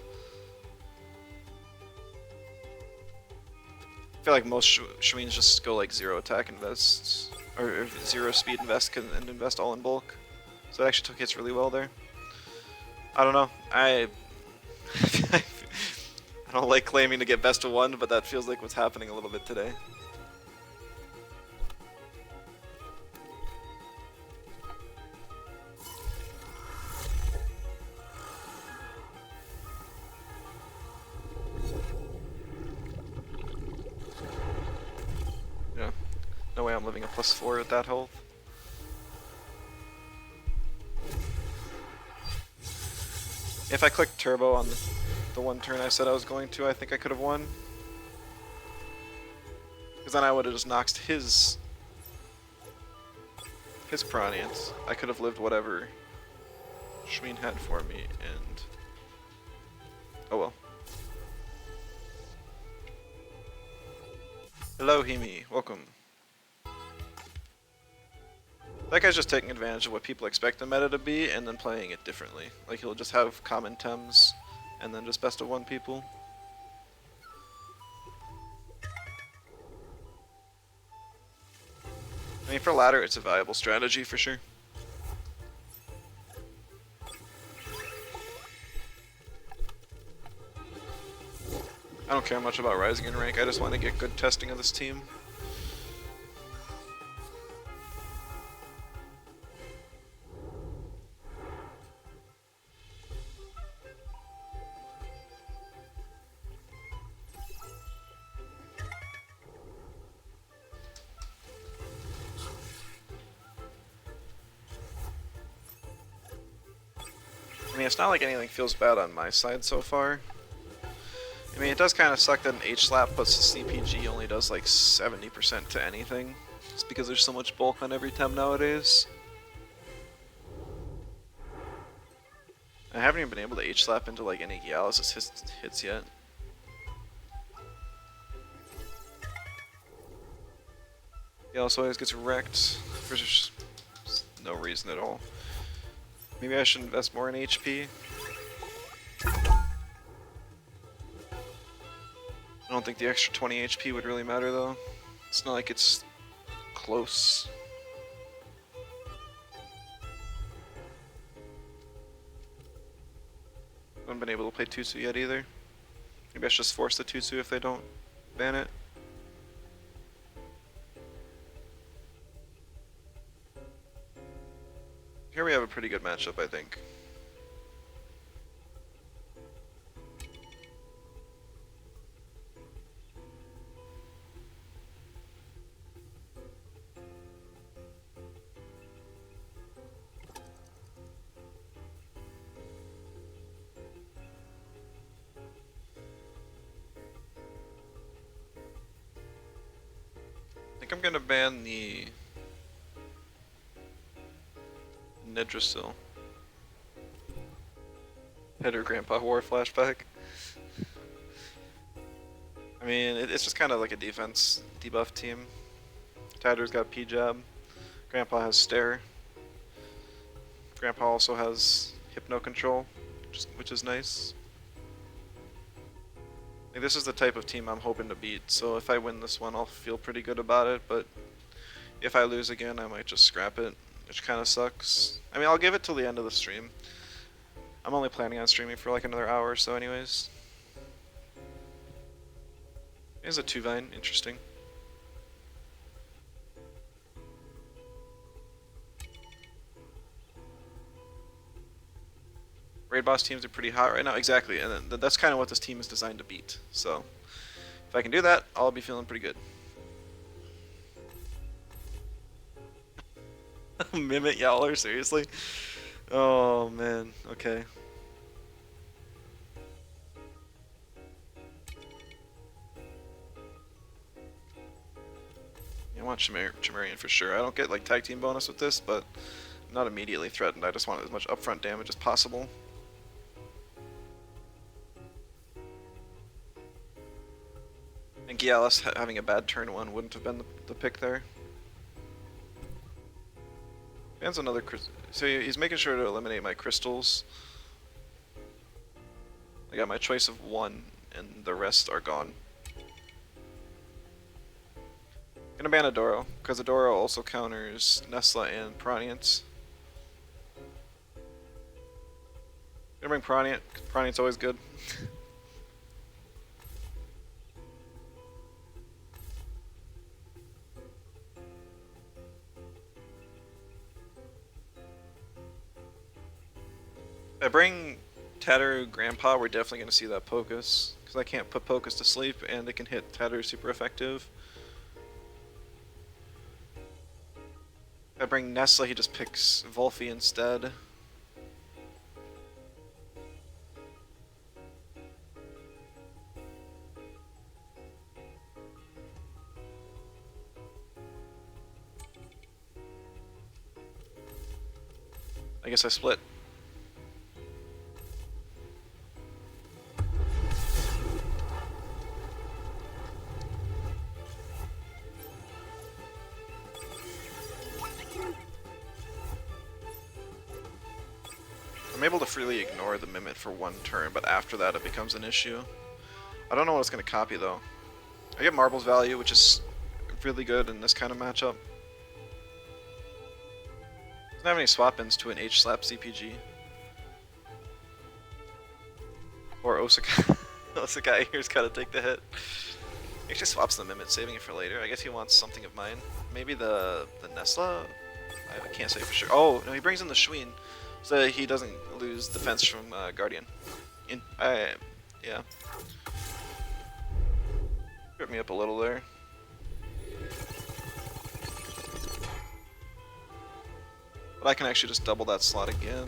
I feel like most Schweens just go like 0 attack invest, or 0 speed invest and invest all in bulk. So it actually took hits really well there. I don't know. I don't like claiming to get best of 1, but that feels like what's happening a little bit today. Yeah. No way I'm living a +4 at that health. If I clicked turbo on the one turn I said I was going to, I think I could have won. Because then I would have just knocked his Piranhans. I could have lived whatever Schween had for me, and oh well. Hello, Himi. Welcome. That guy's just taking advantage of what people expect the meta to be and then playing it differently. Like he'll just have common Tems and then just best of one people. I mean, for ladder, it's a valuable strategy for sure. I don't care much about rising in rank, I just want to get good testing of this team. I mean, it's not like anything feels bad on my side so far. I mean, it does kind of suck that an H-slap plus the CPG only does like 70% to anything. Just because there's so much bulk on every Tem nowadays. I haven't even been able to H-slap into like any Gyalis hits yet. Gyalis always gets wrecked for just no reason at all. Maybe I should invest more in HP. I don't think the extra 20 HP would really matter though. It's not like it's close. I haven't been able to play Tutsu yet either. Maybe I should just force the Tutsu if they don't ban it. Here we have a pretty good matchup, I think. I think I'm gonna ban the Nedrasil. Header Grandpa War flashback. I mean, it's just kind of like a defense debuff team. Tatter's got P-Jab. Grandpa has Stare. Grandpa also has Hypno Control, which is nice. Like, this is the type of team I'm hoping to beat, so if I win this one I'll feel pretty good about it, but if I lose again I might just scrap it, which kind of sucks. I mean, I'll give it till the end of the stream. I'm only planning on streaming for like another hour or so anyways. Here's a 2-Vine, interesting. Raid boss teams are pretty hot right now, exactly, and that's kind of what this team is designed to beat. So, if I can do that, I'll be feeling pretty good. Mimit Yowler, seriously? Oh man, okay. I want Chimerian for sure. I don't get like tag team bonus with this, but I'm not immediately threatened. I just want as much upfront damage as possible. And Gyalis having a bad turn 1 wouldn't have been the pick there. Bans another so he's making sure to eliminate my crystals. I got my choice of 1, and the rest are gone. Gonna ban Adoro, because Adoro also counters Nesla and Proniant. Gonna bring Proniant, Proniant's always good. If I bring Tatter Grandpa, we're definitely going to see that Pocus, because I can't put Pocus to sleep, and it can hit Tatter super effective. If I bring Nesla, he just picks Volphy instead. I guess I split. I'm able to freely ignore the Mimit for one turn, but after that it becomes an issue. I don't know what it's going to copy though. I get Marble's value, which is really good in this kind of matchup. Doesn't have any swap-ins to an H-slap CPG. Or Osaka. Osaka here's got to take the hit. He actually swaps the Mimit, saving it for later. I guess he wants something of mine. Maybe the Nesla? I can't say for sure. Oh, no, he brings in the Schween, so that he doesn't lose defense from Guardian. Yeah. Hurt me up a little there. But I can actually just double that slot again,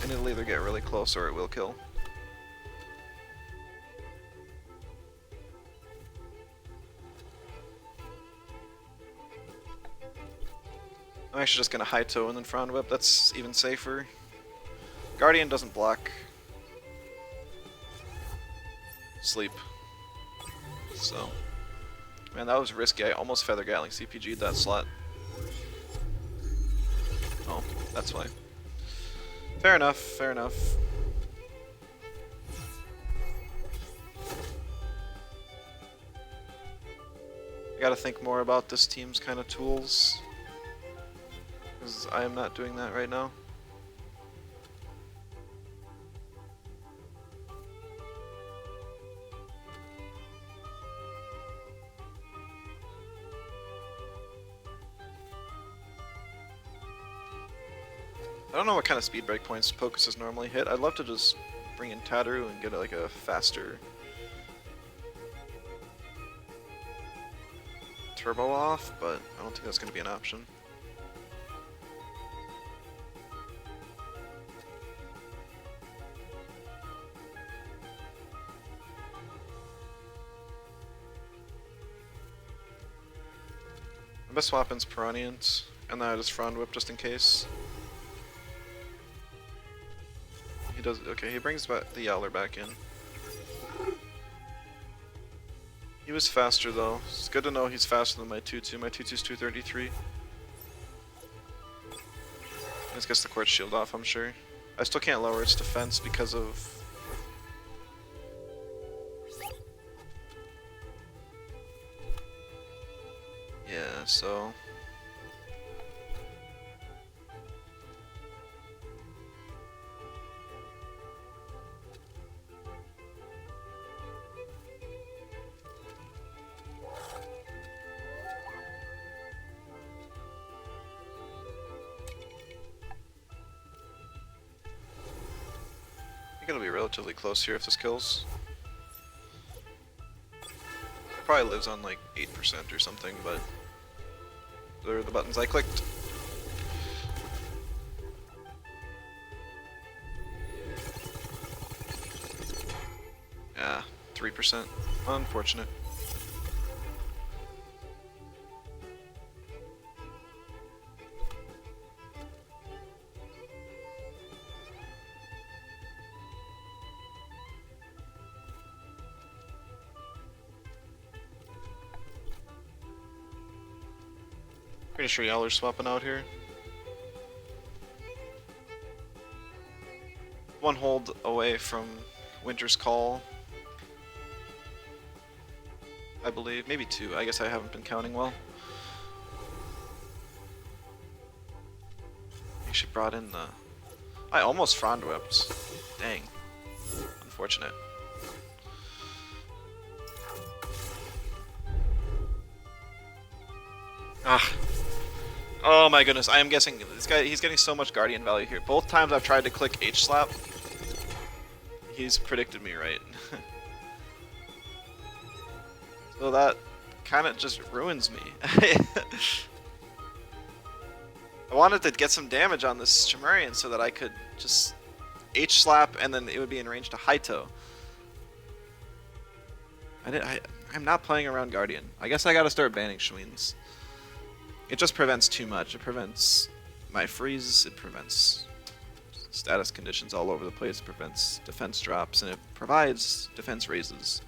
and it'll either get really close or it will kill. I'm actually just going to high toe and then frond whip. That's even safer. Guardian doesn't block. Sleep. So, man, that was risky. I almost Feather Gatling CPG'd that slot. Oh, that's why. Fair enough, fair enough. I gotta think more about this team's kind of tools, because I am not doing that right now. I don't know what kind of speed break points Pocuses normally hit. I'd love to just bring in Tataru and get like a faster turbo off, but I don't think that's going to be an option. I'm gonna swap in Piranhians, and then I just frond whip just in case. He does, okay, he brings the Yowler back in. He was faster though. It's good to know he's faster than my 2-2. My 2-2's 233. This gets the Quartz Shield off, I'm sure. I still can't lower its defense because of... Yeah, so... It'll be relatively close here if this kills. Probably lives on like 8% or something, but they're the buttons I clicked. Yeah, 3%. Unfortunate. Pretty sure Yowler's swapping out here. One hold away from Winter's Call, I believe. Maybe two. I guess I haven't been counting well. Actually brought in the... I almost frond whipped. Dang. Unfortunate. Ah. Oh my goodness, I am guessing this guy, he's getting so much Guardian value here. Both times I've tried to click H-slap, he's predicted me right. So that kind of just ruins me. I wanted to get some damage on this Chimerian so that I could just H-slap and then it would be in range to High-Toe. I'm not playing around Guardian. I guess I gotta start banning Schweens. It just prevents too much. It prevents my freeze, it prevents status conditions all over the place, it prevents defense drops, and it provides defense raises.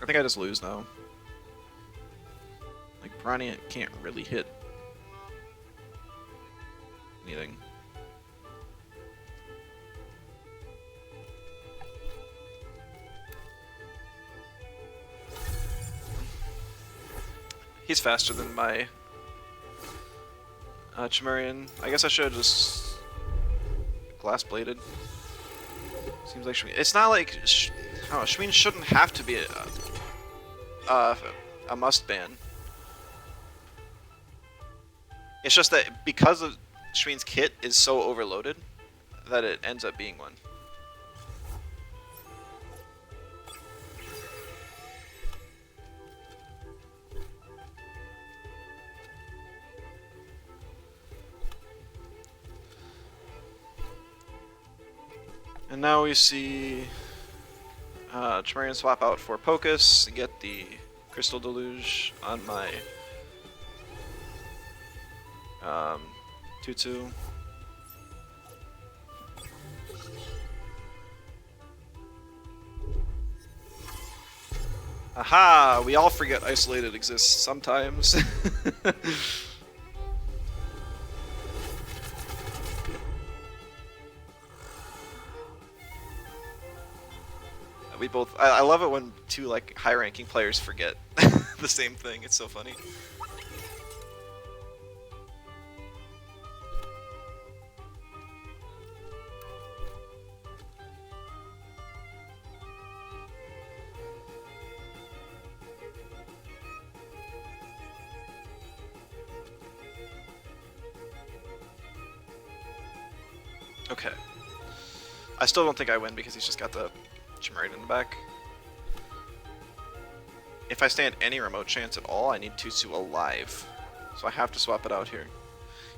I think I just lose now. Like, Piranha can't really hit. anything. He's faster than my Chimerian. I guess I should have just glass bladed. Seems like Shmeen. It's not like Shmeen shouldn't have to be a must ban. It's just that because of Shmeen's kit is so overloaded that it ends up being one. And now we see Chimerian swap out for Pocus and get the Crystal Deluge on my 2-2. Aha! We all forget Isolated exists sometimes. We both. I love it when two like high-ranking players forget the same thing. It's so funny. Okay. I still don't think I win because he's just got the Chimerian in the back. If I stand any remote chance at all, I need Tutsu alive. So I have to swap it out here.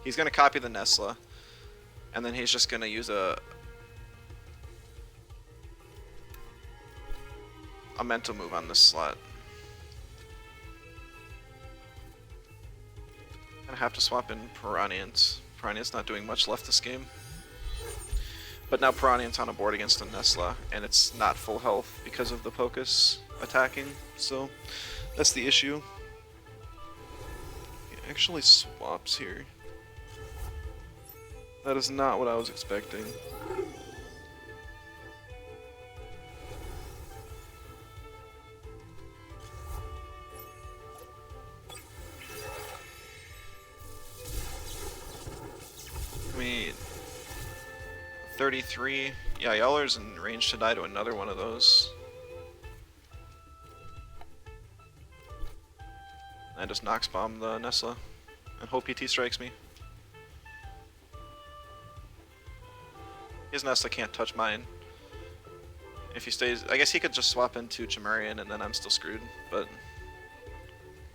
He's going to copy the Nesla, and then he's just going to use a mental move on this slot. I'm going to have to swap in Piranhans. Piranha's not doing much left this game. But now Piranha's on a board against the Nesla, and it's not full health because of the Pocus attacking, so that's the issue. He actually swaps here. That is not what I was expecting. I mean, 33. Yeah, Yeller's in range to die to another one of those. I just Nox Bomb the Nesla and hope PT strikes me. His Nesla can't touch mine. If he stays, I guess he could just swap into Chimerian and then I'm still screwed, but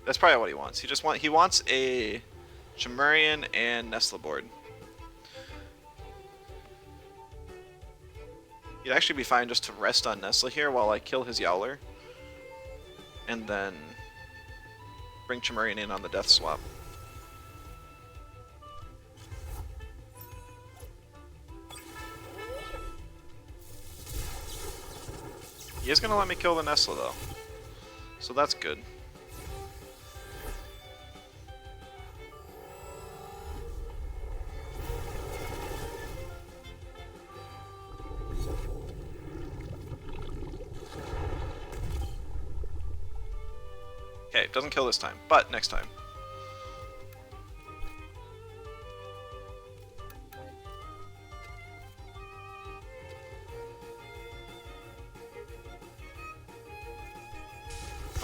that's probably what he wants. He wants a Chimerian and Nesla board. He'd actually be fine just to rest on Nesla here while I kill his Yowler. And then bring Chimerian in on the death swap. He is going to let me kill the Nesla though. So that's good. Okay, doesn't kill this time, but next time.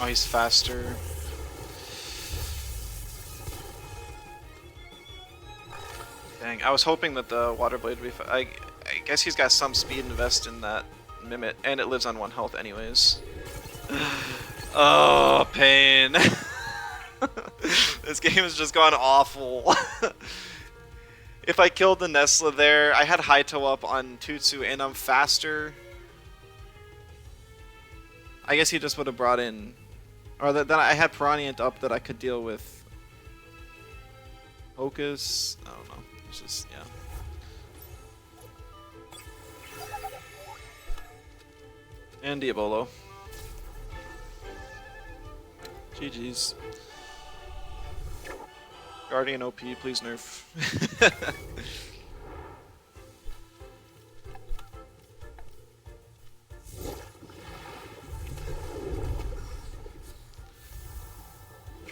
Oh, he's faster. Dang, I was hoping that the Water Blade would be I guess he's got some speed invest in that Mimit, and it lives on 1 health anyways. Oh, pain. This game has just gone awful. If I killed the Nesla there, I had Haito up on Tutsu and I'm faster. I guess he just would have brought in... Or then I had Piranha up that I could deal with Hocus. I don't know. It's just, yeah. And Diabolo. GG's. Guardian OP, please nerf.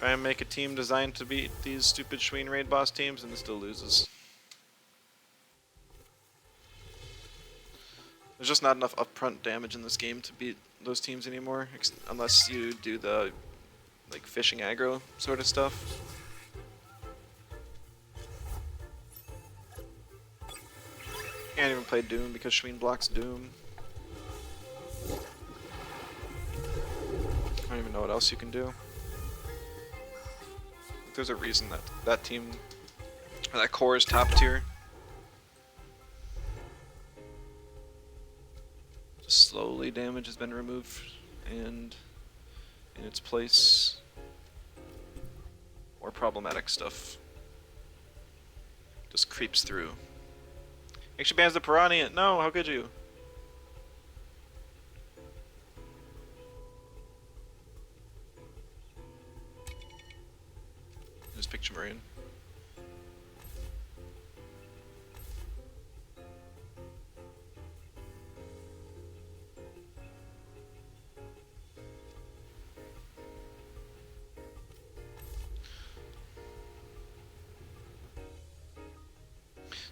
Try and make a team designed to beat these stupid Schween raid boss teams, and it still loses. There's just not enough upfront damage in this game to beat those teams anymore, unless you do the like fishing aggro sort of stuff. Can't even play Doom because Schween blocks Doom. I don't even know what else you can do. There's a reason that that team, or that core is top tier. Just slowly damage has been removed, and in its place, more problematic stuff just creeps through. Actually bans the Piranha. No, how could you? Just picture Marine.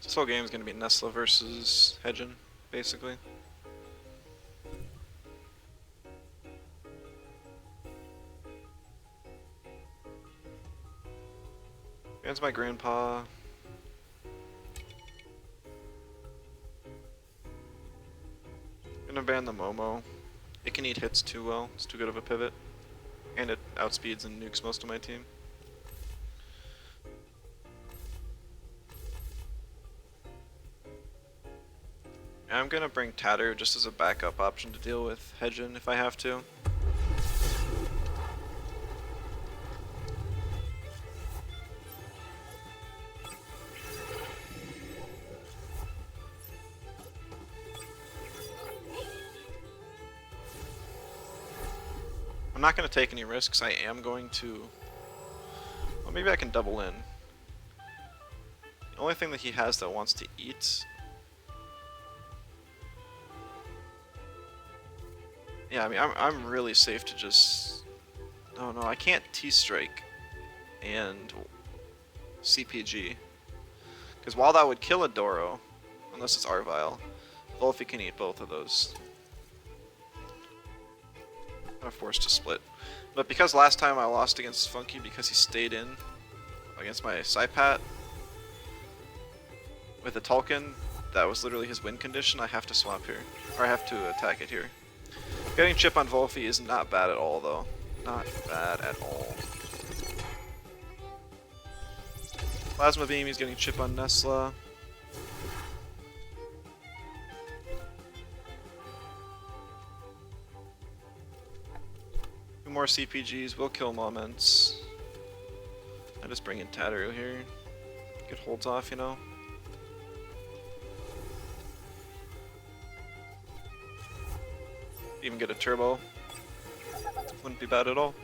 This whole game is going to be Nesla versus Hedgen, basically. Bans my grandpa. Gonna ban the Momo. It can eat hits too well. It's too good of a pivot. And it outspeeds and nukes most of my team. I'm gonna bring Tatter just as a backup option to deal with Hedgen if I have to. I'm not gonna take any risks. I am going to... Well, maybe I can double in. The only thing that he has that wants to eat... Yeah, I mean, I'm really safe to just... Oh no, I can't T-Strike and CPG. Because while that would kill a Doro, unless it's Arvile, Volphy can eat both of those. I'm forced to split. But because last time I lost against Funky because he stayed in against my Saipat with a Tulkin, that was literally his win condition, I have to swap here. Or I have to attack it here. Getting chip on Volphy is not bad at all, though. Not bad at all. Plasma Beam, he's getting chip on Nesla. Two more CPGs will kill moments. I just bring in Tattoo here. Get holds off, you know. Even get a turbo. Wouldn't be bad at all.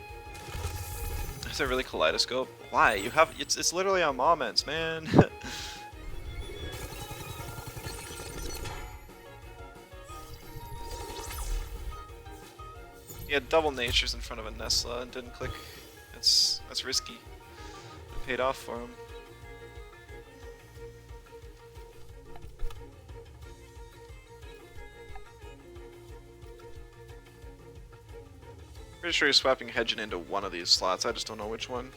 Is that really Kaleidoscope? Why? You have it's literally on moments, man. He had double natures in front of a Nesla and didn't click. That's risky. It paid off for him. Pretty sure he's swapping Hedgen into one of these slots, I just don't know which one.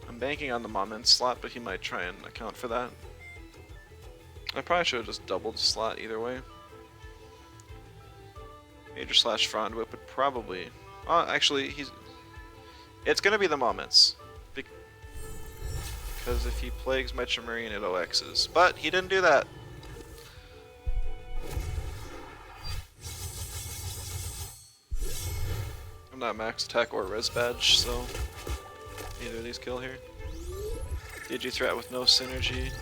I'm banking on the Moment slot, but he might try and account for that. I probably should have just doubled the slot either way. Major slash Frond Whip would probably... actually, it's gonna be the Moments. Because if he plagues my Chimerian, it OXs. But he didn't do that. I'm not max attack or res badge, so neither of these kill here. Digi threat with no synergy.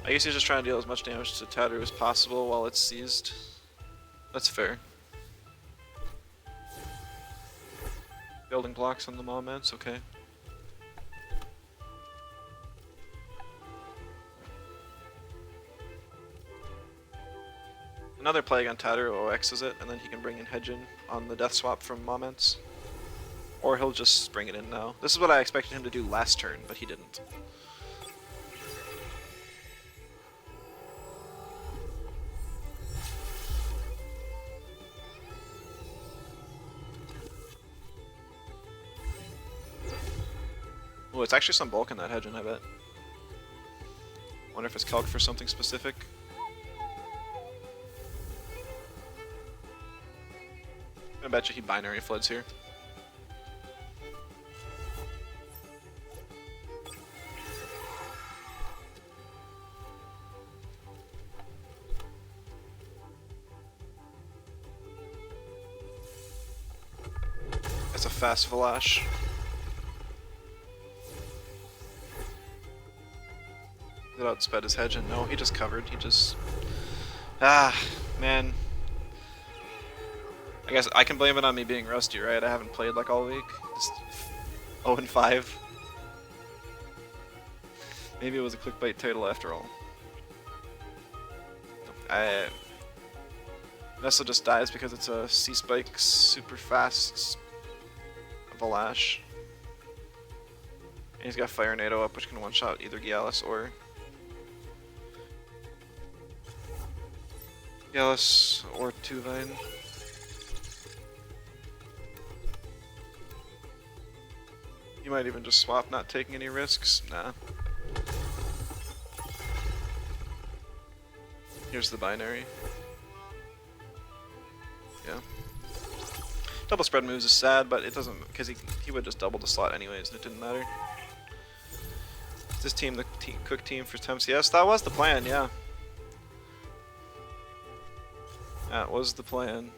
I guess he's just trying to deal as much damage to Tattoo as possible while it's seized. That's fair. Building blocks on the moments, okay. Another plague on Tattoo OXs it, and then he can bring in Hedgen on the death swap from moments. Or he'll just bring it in now. This is what I expected him to do last turn, but he didn't. Oh, it's actually some bulk in that hedge, I bet. Wonder if it's calc for something specific. I bet you he binary floods here. That's a fast Valash. Did outsped his hedge, and no, he just covered. He just... Ah, man. I guess I can blame it on me being rusty, right? I haven't played like all week. Just 0-5. Maybe it was a clickbait title after all. Nessa just dies because it's a C-Spike super fast Valash. And he's got Fire Nado up, which can one-shot either Gyalis or... Gyalis or Tuvine. You might even just swap, not taking any risks. Nah. Here's the binary. Yeah. Double spread moves is sad, but it doesn't, because he would just double the slot anyways, and it didn't matter. Is this team the cook team for TemCS? That was the plan, yeah. That was the plan.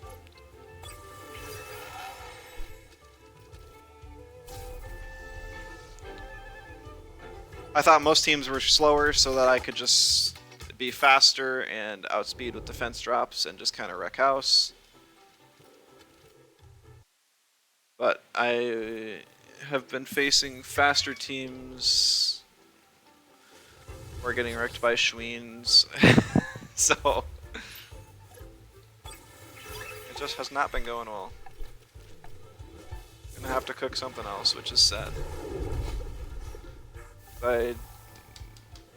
I thought most teams were slower so that I could just be faster and outspeed with defense drops and just kind of wreck house. But I have been facing faster teams or getting wrecked by Schweens, so it just has not been going well. Gonna have to cook something else, which is sad. I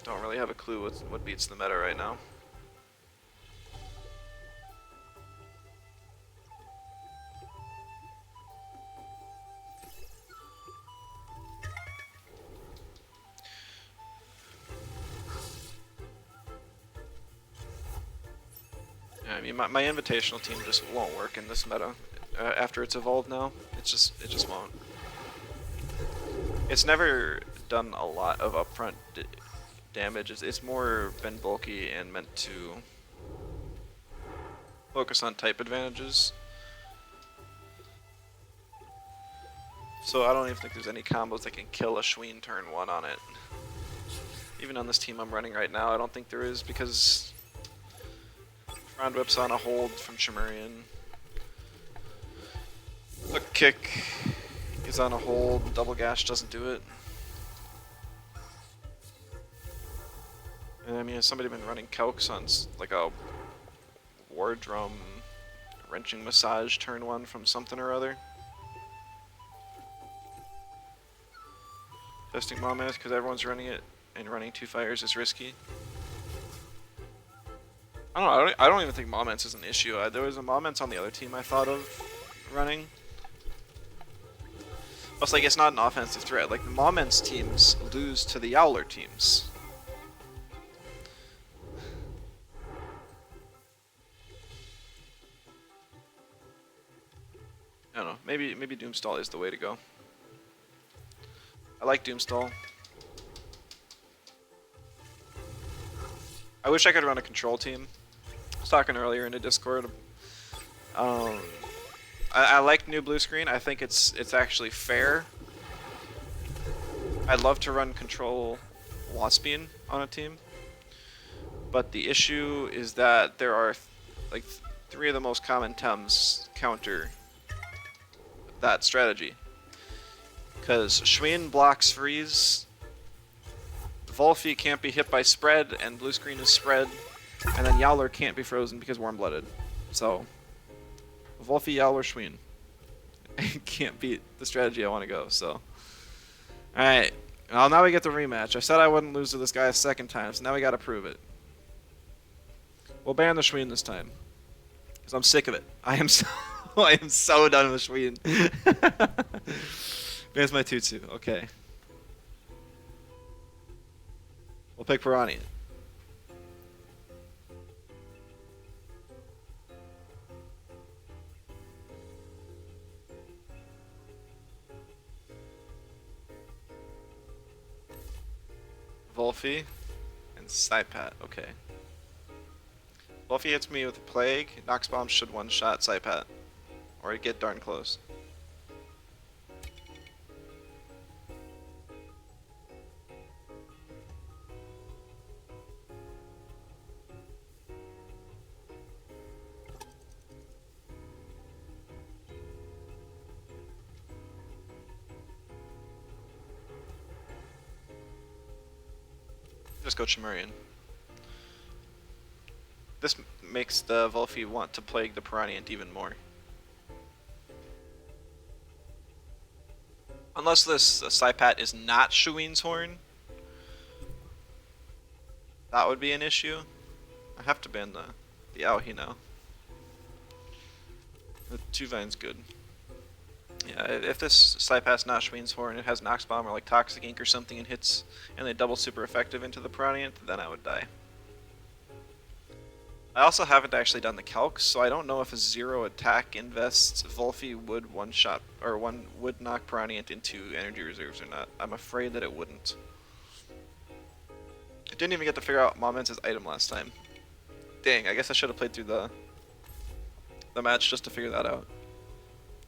don't really have a clue what beats the meta right now. Yeah, I mean, my invitational team just won't work in this meta. After it's evolved now, it just won't. It's never done a lot of upfront damage. It's more been bulky and meant to focus on type advantages. So I don't even think there's any combos that can kill a Schween turn 1 on it. Even on this team I'm running right now, I don't think there is, because Round Whip's on a hold from Shimurian. Hook Kick is on a hold, Double Gash doesn't do it. And I mean, has somebody been running calcs on like a War Drum Wrenching Massage turn 1 from something or other? Testing Moment because everyone's running it, and running 2 fires is risky. I don't know, I don't even think Moments is an issue. There was a Moments on the other team I thought of running. Plus, like, it's not an offensive threat. Like, the Moments teams lose to the Yowler teams. I don't know, maybe Doomstall is the way to go. I like Doomstall. I wish I could run a control team. I was talking earlier in the Discord. I like new blue screen. I think it's actually fair. I'd love to run control Waspien on a team. But the issue is that there are like 3 of the most common Tems counter that strategy. Because Schween blocks freeze, Volfi can't be hit by spread, and blue screen is spread, and then Yowler can't be frozen because warm-blooded. So, Volfi, Yowler, Schween. and can't beat the strategy I want to go. So, all right. Well, now we get the rematch. I said I wouldn't lose to this guy a second time, so now we got to prove it. We'll ban the Schween this time, because I'm sick of it. I am so, I am so done with Schween. Bans my Tutsu. Okay. We'll pick Piranha. Volphy and Saipat. Okay. Volphy hits me with a Plague. Nox Bomb should one-shot Saipat. Or get darn close. Just go Chimerian. This makes the Volphy want to plague the Piranha even more. Unless this Saipat is not Shuin's Horn, that would be an issue. I have to ban the Aohi now. The 2-Vine's good. Yeah, if this Saipat's not Schween's Horn, it has Nox Bomb or like Toxic Ink or something and hits, and they double super effective into the Piranha, then I would die. I also haven't actually done the calcs, so I don't know if a 0 attack invests Volphy would one-shot, or would knock Piranha into energy reserves or not. I'm afraid that it wouldn't. I didn't even get to figure out Momen's item last time. Dang, I guess I should have played through the match just to figure that out.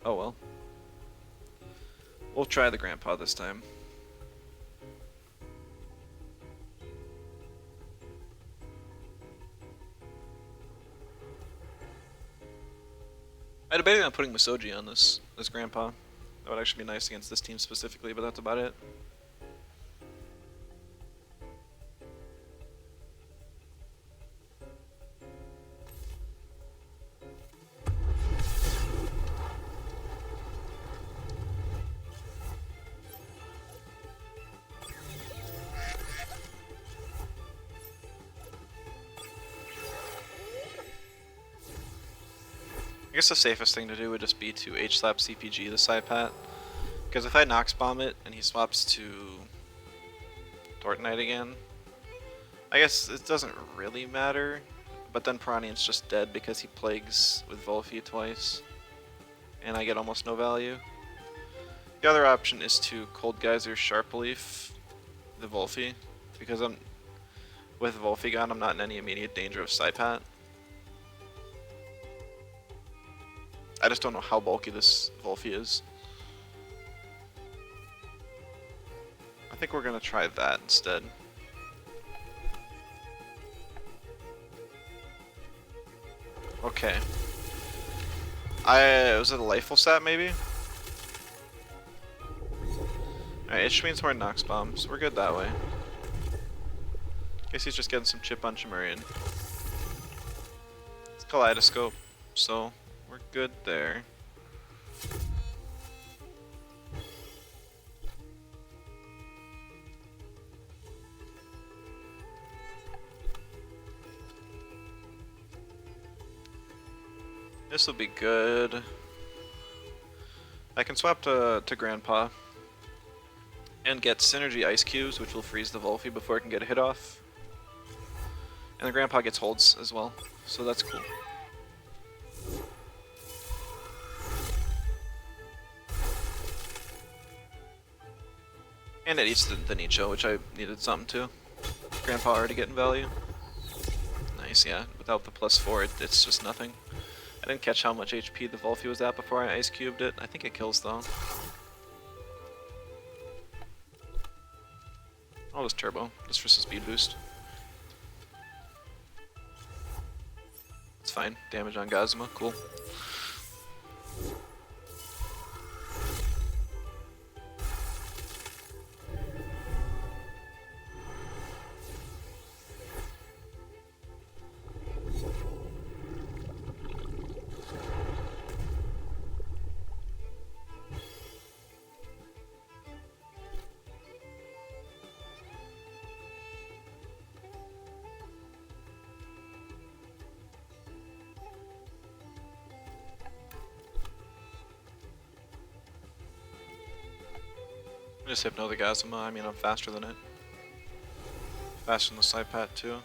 Oh well. We'll try the Grandpa this time. I debated on putting Misoji on this Grandpa. That would actually be nice against this team specifically, but that's about it. I guess the safest thing to do would just be to H-slap CPG the Saipat, because if I Nox Bomb it and he swaps to Tortonite again, I guess it doesn't really matter, but then Piranha's just dead because he plagues with Volphy twice, and I get almost no value. The other option is to Cold Geyser Sharp Leaf the Volphy, because with Volphy gone, I'm not in any immediate danger of Saipat. I just don't know how bulky this Volphy is. I think we're gonna try that instead. Okay. Was it a Lifeful stat maybe? Alright, Ishween's Horn Nox Bomb, so we're good that way. Guess he's just getting some chip on Chimerian. It's Kaleidoscope, so we're good there. This will be good. I can swap to Grandpa and get Synergy Ice Cubes, which will freeze the Volphy before it can get a hit off. And the Grandpa gets holds as well, so that's cool. And it eats the Nicho, which I needed something to. Grandpa already getting value. Nice, yeah. Without the +4, it's just nothing. I didn't catch how much HP the Volphy was at before I Ice Cubed it. I think it kills though. I'll just Turbo, just for some speed boost. It's fine. Damage on Gazma, cool. I just hypno the Gazuma. I mean, I'm faster than it. Faster than the Saipat too.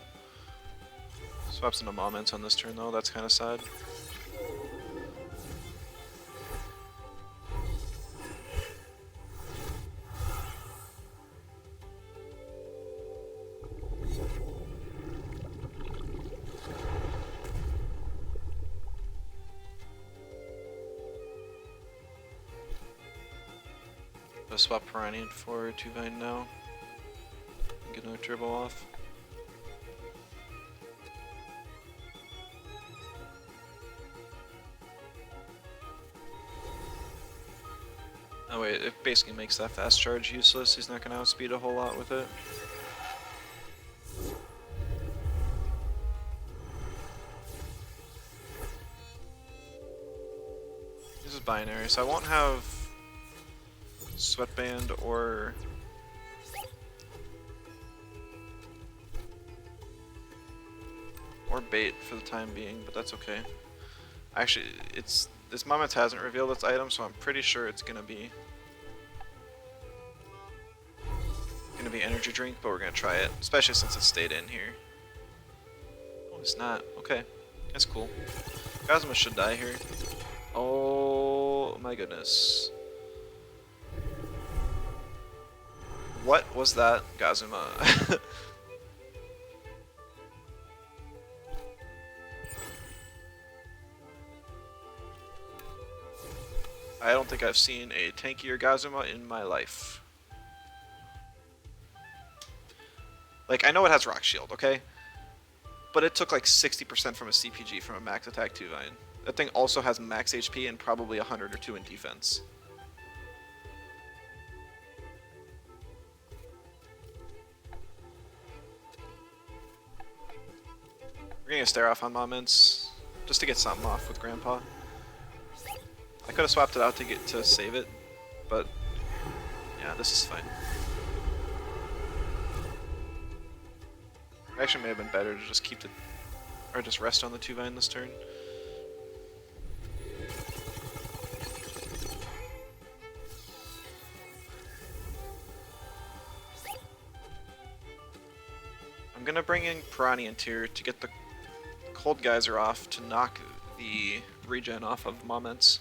Swaps into Moments on this turn though, that's kind of sad. I'll swap Piranha for 2-Vine now. Get another turbo off. Oh wait, it basically makes that fast charge useless. He's not going to outspeed a whole lot with it. This is binary, so I won't have Sweatband or bait for the time being, but that's okay. Actually, this Mammoth hasn't revealed its item, so I'm pretty sure it's gonna be energy drink, but we're gonna try it, especially since it stayed in here. Oh, it's not. Okay, that's cool. Gazuma should die here. Oh my goodness. What was that, Gazuma? I don't think I've seen a tankier Gazuma in my life. Like, I know it has Rock Shield, okay? But it took like 60% from a CPG from a max attack 2-Vine. That thing also has max HP and probably 100 or 2 in defense. We're getting a stare off on Moments, just to get something off with Grandpa. I could have swapped it out to save it, but yeah, this is fine. It actually may have been better to just keep the, or just rest on the 2-Vine this turn. I'm gonna bring in Piranha Tier to get the Cold Geyser off to knock the regen off of Moments.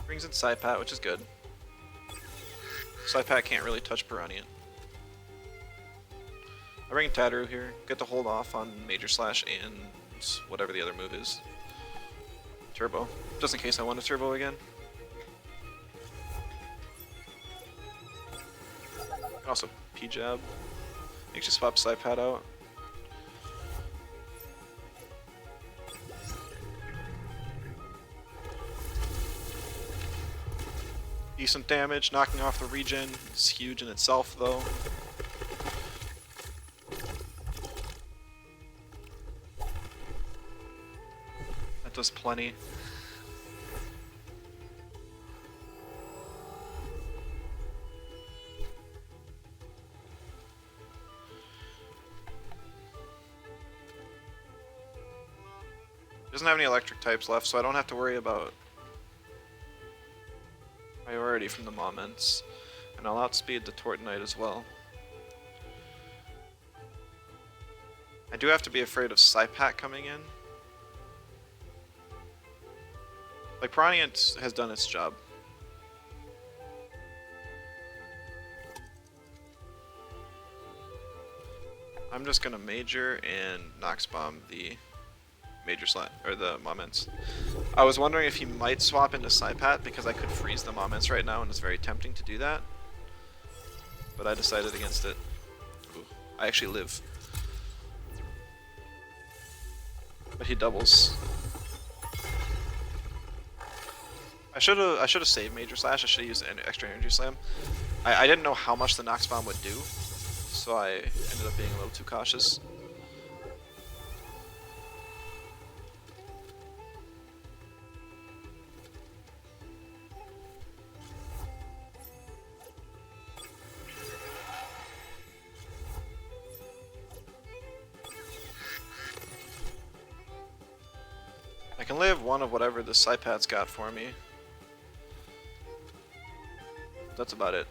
Brings in Saipat, which is good. Saipat can't really touch Piranha. I bring in Tataru here, get to hold off on Major Slash and whatever the other move is. Turbo, just in case I want to turbo again. Also P-Jab. Makes you swap Saipat out. Decent damage, knocking off the regen. It's huge in itself though. That does plenty. Doesn't have any electric types left, so I don't have to worry about priority from the Moments, and I'll outspeed the Tortonite as well. I do have to be afraid of Saipat coming in. Like, Piranha has done its job. I'm just gonna Major and Nox Bomb the Major Slap, or the Moments. I was wondering if he might swap into Saipat because I could freeze the Moments right now and it's very tempting to do that. But I decided against it. Ooh, I actually live. But he doubles. I should have saved Major Slash. I should have used an extra Energy Slam. I didn't know how much the Nox Bomb would do, so I ended up being a little too cautious. I can can live one of whatever the Psypat's got for me. That's about it.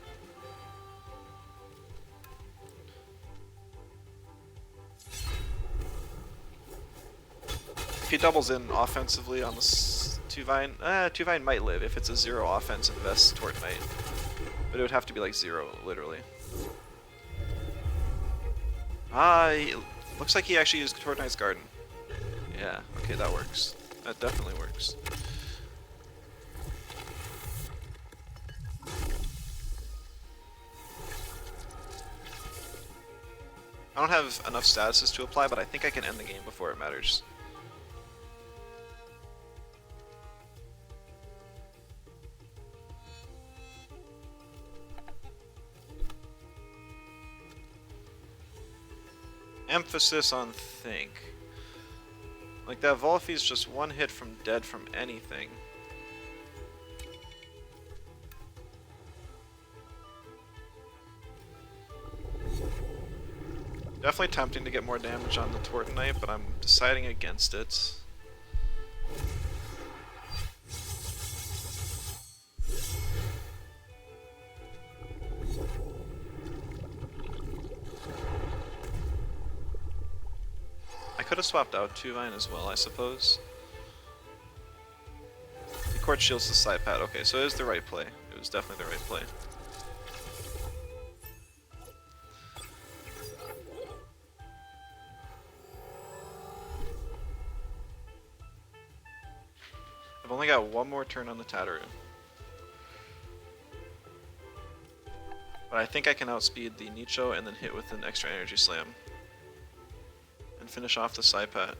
If he doubles in offensively on this 2-Vine, 2-Vine might live if it's a 0 offense invest Torch Knight. But it would have to be like 0, literally. Looks like he actually used Torch Knight's Garden. Yeah, okay, that works. That definitely works. I don't have enough statuses to apply, but I think I can end the game before it matters. Emphasis on think. Like that Volphy's just one hit from dead from anything. Definitely tempting to get more damage on the Torch Knight, but I'm deciding against it. I could have swapped out 2-Vine as well, I suppose. He Court Shields the Psypat. Okay, so it is the right play. It was definitely the right play. I've only got one more turn on the Tatteru. But I think I can outspeed the Nicho and then hit with an extra energy slam. And finish off the Psypat.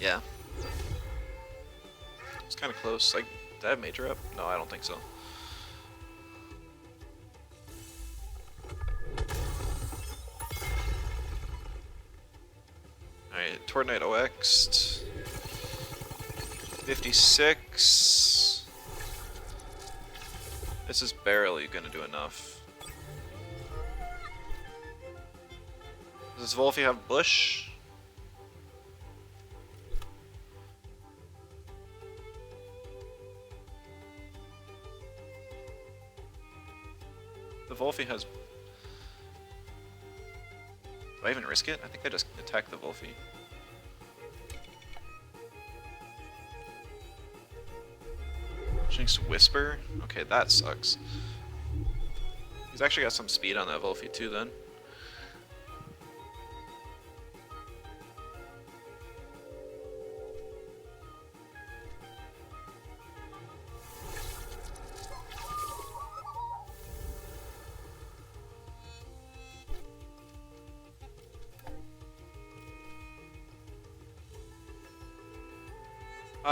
Yeah. It's kind of close. Like, did I have Major up? No, I don't think so. Alright, Torch Knight OX'd. 56. This is barely gonna do enough. Does Volphy have Bush? The Volphy has... Do I even risk it? I think I just attack the Volphy. Jinx Whisper? Okay, that sucks. He's actually got some speed on that Volphy too then.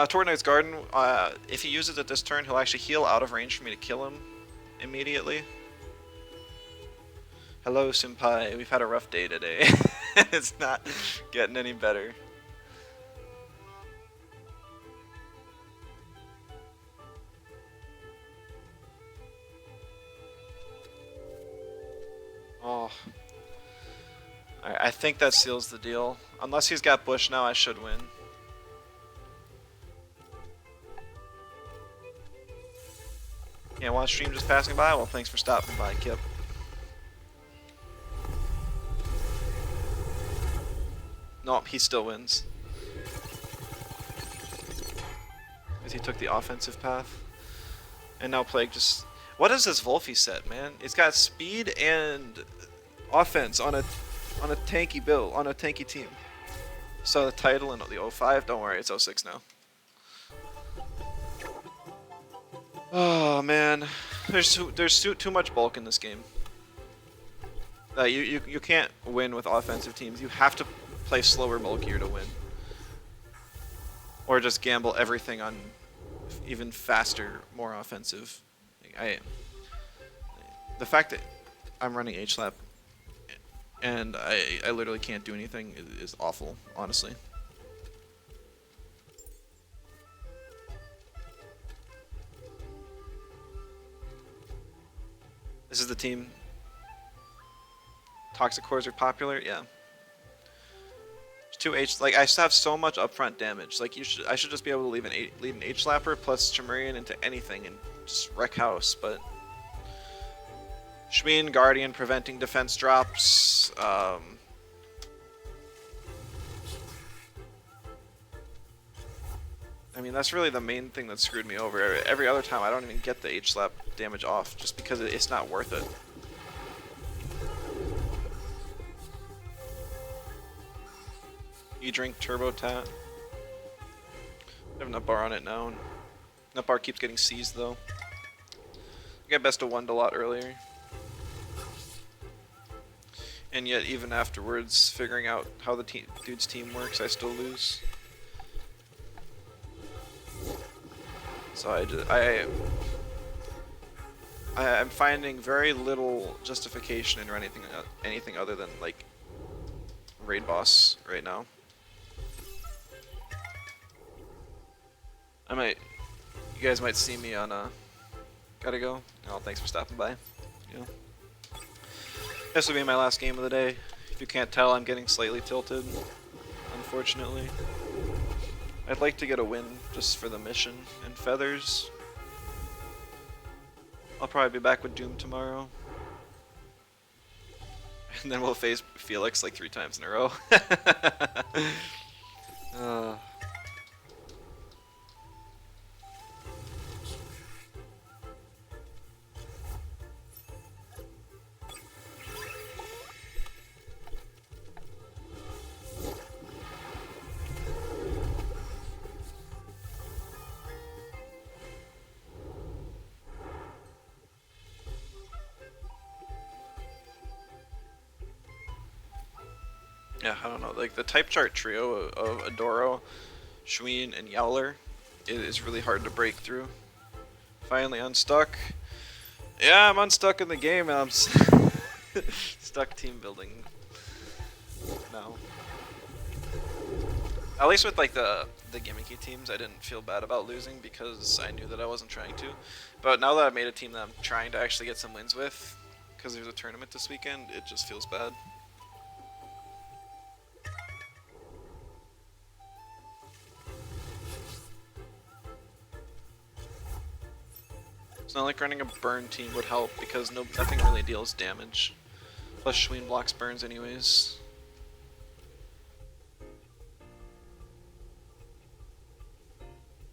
Torch Knight's Garden, if he uses it this turn, he'll actually heal out of range for me to kill him immediately. Hello, Senpai. We've had a rough day today. It's not getting any better. Oh. I think that seals the deal. Unless he's got Bush now, I should win. Yeah, want stream just passing by? Well, thanks for stopping by, Kip. Nope, he still wins. Because he took the offensive path. And now Plague just... What is this Volphy set, man? It's got speed and offense on a tanky build, on a tanky team. So the title in the 05, don't worry, it's 06 now. Oh man, there's too much bulk in this game. You can't win with offensive teams. You have to play slower, bulkier to win, or just gamble everything on even faster, more offensive. The fact that I'm running H-Lap and I literally can't do anything is awful, honestly. This is the team. Toxic cores are popular, yeah. 2H, like I just have so much upfront damage. Like I should just be able to lead an H slapper plus Chimerian into anything and just wreck house. But Shmeen, Guardian, preventing defense drops. I mean, that's really the main thing that screwed me over. Every other time, I don't even get the H slap damage off just because it's not worth it. You drink Turbo Tat. I have Nutbar on it now. Nutbar keeps getting seized though. I got best of 1 a lot earlier. And yet, even afterwards, figuring out how the dude's team works, I still lose. So I'm finding very little justification in anything other than like raid boss right now. You guys might see me on gotta go. Oh, thanks for stopping by. Yeah. This will be my last game of the day. If you can't tell, I'm getting slightly tilted, unfortunately. I'd like to get a win just for the mission and feathers. I'll probably be back with Doom tomorrow. And then we'll face Felix like 3 times in a row. Yeah, I don't know. Like the type chart trio of Adoro, Shween, and Yowler, it is really hard to break through. Finally unstuck. Yeah, I'm unstuck in the game, and I'm stuck team building now. At least with like the gimmicky teams, I didn't feel bad about losing because I knew that I wasn't trying to. But now that I've made a team that I'm trying to actually get some wins with, because there's a tournament this weekend, it just feels bad. It's not like running a burn team would help because nothing really deals damage. Plus Shween blocks burns anyways.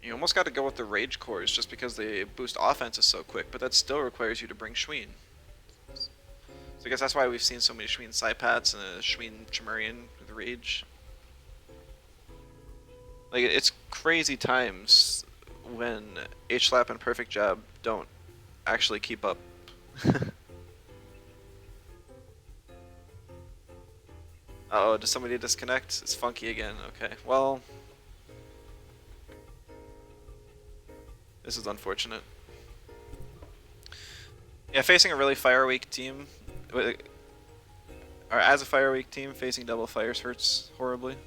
You almost got to go with the rage cores just because they boost offenses so quick, but that still requires you to bring Shween. So I guess that's why we've seen so many Shween Psypats and a Shween Chimerian with rage. Like, it's crazy times when H-Slap and Perfect Jab don't actually keep up. Uh-oh, does somebody disconnect? It's funky again. Okay, well... this is unfortunate. Yeah, facing a really fire weak team, or as a fire weak team, facing double fires hurts horribly.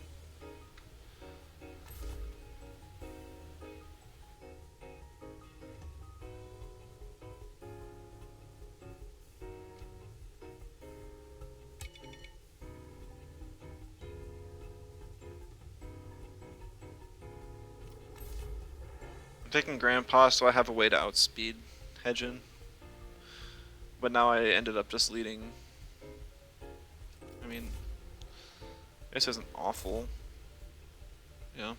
I'm taking Grandpa so I have a way to outspeed Hedgen. But now I ended up just leading. I mean, this isn't awful. Yeah.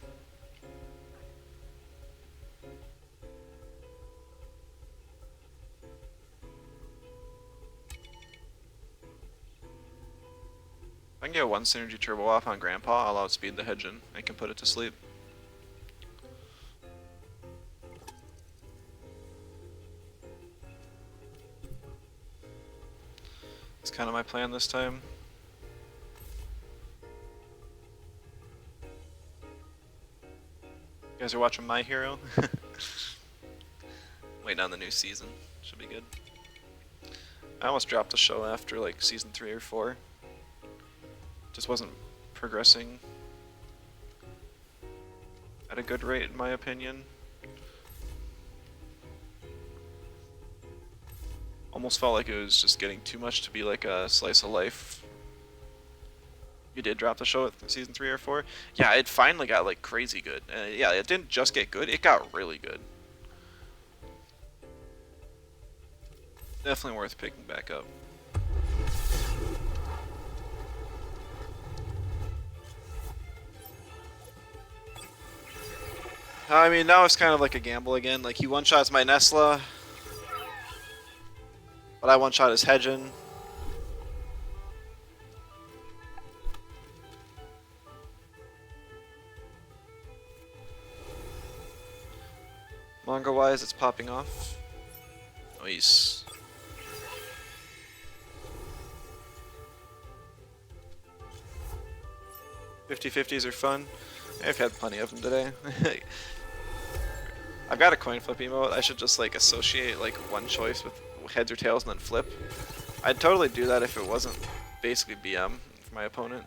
If I can get 1 Synergy Turbo off on Grandpa, I'll outspeed the Hedgen. I can put it to sleep. It's kind of my plan this time. You guys are watching My Hero? Waiting on the new season. Should be good. I almost dropped the show after like season 3 or 4. Just wasn't progressing at a good rate in my opinion. Almost felt like it was just getting too much to be like a slice of life You did drop the show at season 3 or 4? Yeah, it finally got like crazy good. Yeah, it didn't just get good, it got really good. Definitely worth picking back up. I mean, now it's kind of like a gamble again. Like, he one-shots my Nesla, but I one-shot his Hedgen. Manga-wise, it's popping off. Nice. 50/50s are fun. I've had plenty of them today. I've got a coin flip emote. I should just like associate like one choice with heads or tails and then flip. I'd totally do that if it wasn't basically BM for my opponent.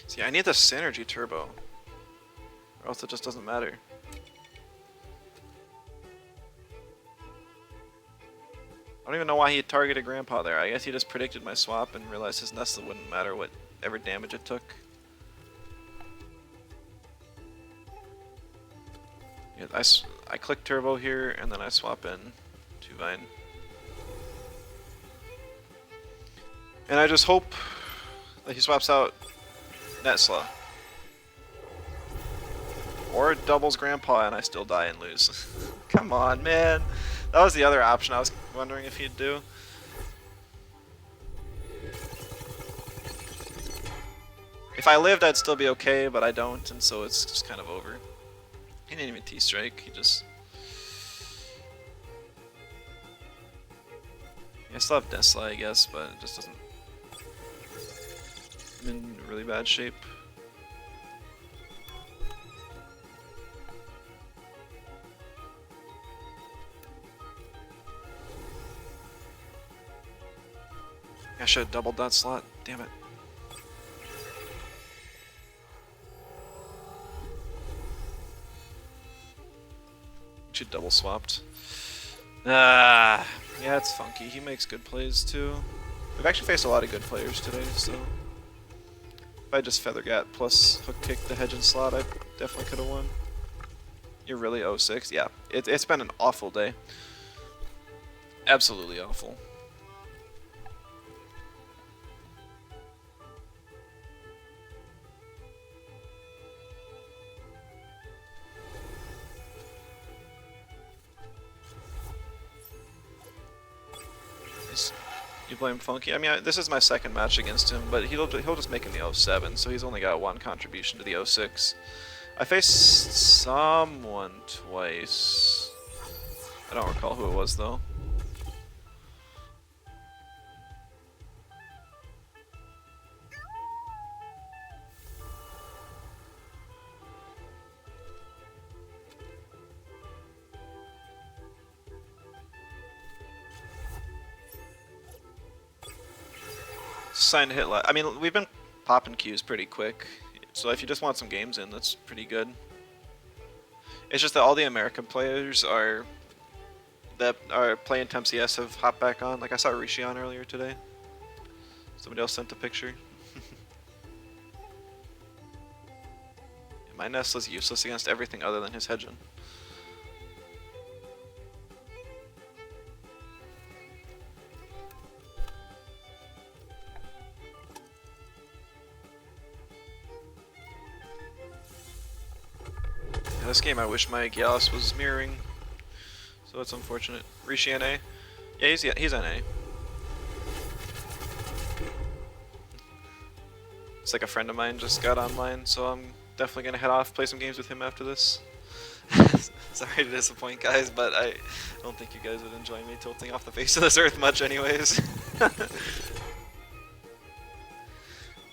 See, I need the synergy turbo, or else it just doesn't matter. I don't even know why he targeted Grandpa there. I guess he just predicted my swap and realized his Nestle wouldn't matter whatever damage it took. Yeah, I click turbo here and then I swap in to Vine. And I just hope that he swaps out Netsla. Or doubles Grandpa and I still die and lose. Come on, man. That was the other option I was wondering if he'd do. If I lived, I'd still be okay, but I don't, and so it's just kind of over. He didn't even T-strike, he just... I still have Nesla, I guess, but it just doesn't... I'm in really bad shape. I should have doubled that slot, damn it. Should double swapped. Yeah, it's funky. He makes good plays too. We've actually faced a lot of good players today, so if I just Feathergat plus hook kick the Hedgen slot, I definitely could have won. You're really 0-6? Yeah, it's been an awful day. Absolutely awful. You blame Funky? I mean, this is my second match against him, but he'll just make him the 07, so he's only got one contribution to the 06. I faced someone twice. I don't recall who it was, though. Sign to hit. I mean, we've been popping queues pretty quick, so if you just want some games in, that's pretty good. It's just that all the American players that are playing TemCS have hopped back on. Like I saw Rishi on earlier today. Somebody else sent a picture. My Nestle's useless against everything other than his Hedgen. This game I wish my Gyalis was mirroring, so that's unfortunate. Rishi NA? Yeah, he's NA. It's like a friend of mine just got online, so I'm definitely gonna head off, play some games with him after this. Sorry to disappoint, guys, but I don't think you guys would enjoy me tilting off the face of this earth much anyways.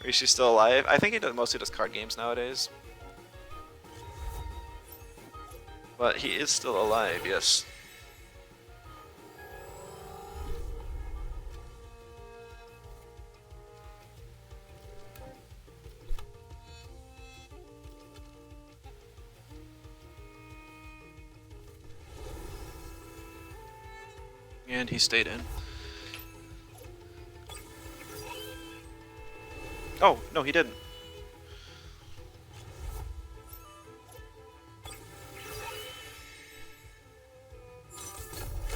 Rishi's still alive? I think he mostly does card games nowadays. But he is still alive, yes. And he stayed in. Oh, no, he didn't.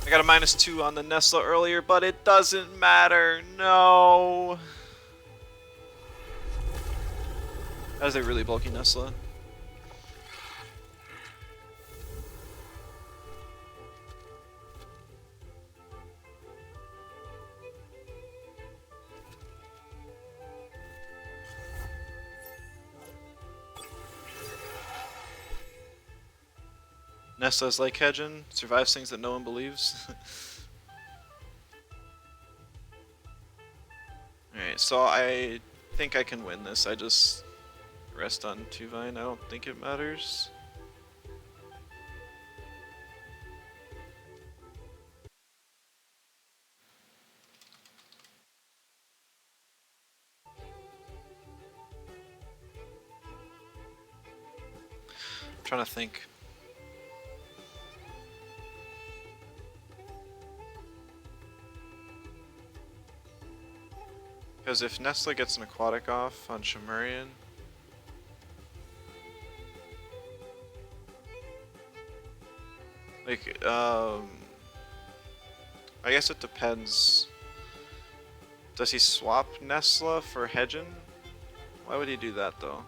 I got a -2 on the Nestle earlier, but it doesn't matter. No. That was a really bulky Nestle. Nestle's like hedging, survives things that no one believes. Alright, so I think I can win this. I just rest on 2 Vine. I don't think it matters. I'm trying to think. Because if Nestle gets an aquatic off on Shimurian, like, I guess it depends. Does he swap Nestle for Hedgen? Why would he do that though?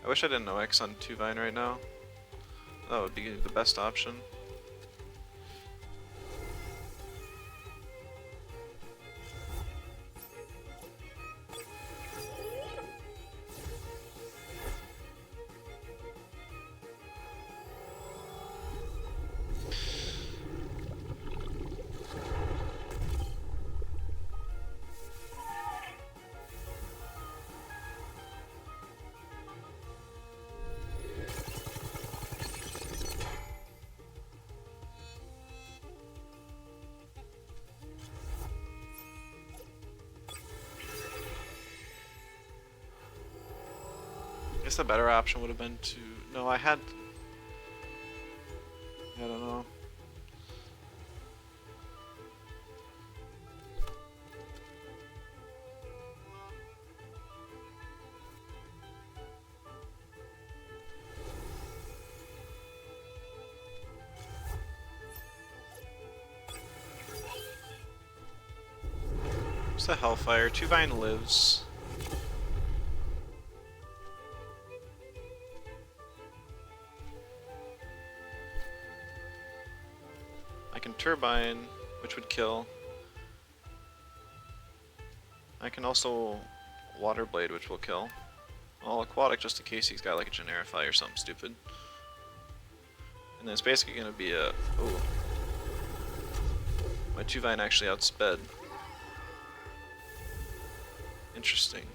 I wish I didn't know X on 2 Vine right now. That would be the best option. I guess the better option would have been to... No, I don't know. It's a Hellfire. 2 Vine lives. I can Turbine, which would kill. I can also Water Blade, which will kill. Well, Aquatic just in case he's got like a Generify or something stupid. And then it's basically going to be a... Ooh. My 2 Vine actually outsped. Interesting.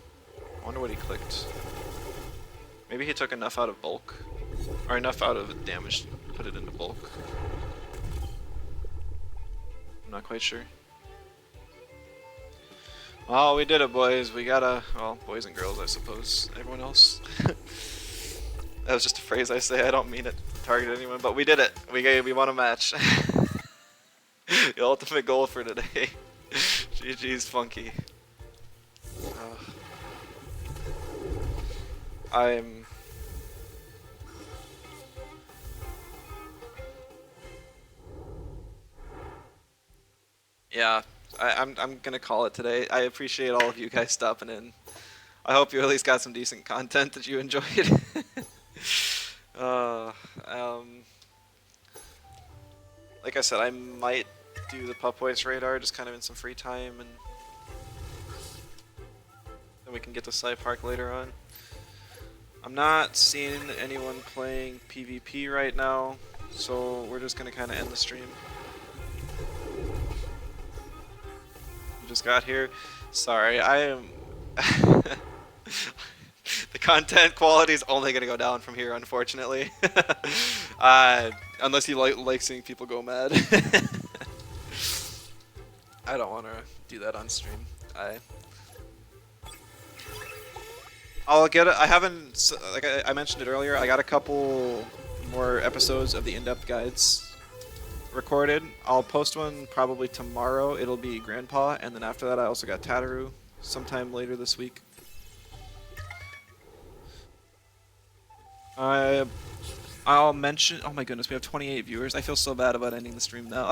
I wonder what he clicked. Maybe he took enough out of bulk. Or enough out of damage to put it into bulk. I'm not quite sure. Well, we did it, boys. We gotta... Well, boys and girls, I suppose. Everyone else. That was just a phrase I say. I don't mean it to target anyone, but we did it. We won a match. The ultimate goal for today. GG's Funky. I'm... Yeah, I'm gonna call it today. I appreciate all of you guys stopping in. I hope you at least got some decent content that you enjoyed. Like I said, I might do the Pup Voice radar just kind of in some free time, and then we can get to Sci Park later on. I'm not seeing anyone playing PvP right now, so we're just gonna kind of end the stream. Just got here. Sorry, I am... The content quality is only going to go down from here, unfortunately. Unless you like seeing people go mad. I don't want to do that on stream. I'll get it. I haven't, like I mentioned it earlier, I got a couple more episodes of the in-depth guides recorded. I'll post one probably tomorrow. It'll be Grandpa, and then after that I also got Tataru sometime later this week. I'll mention, oh my goodness, we have 28 viewers. I feel so bad about ending the stream now.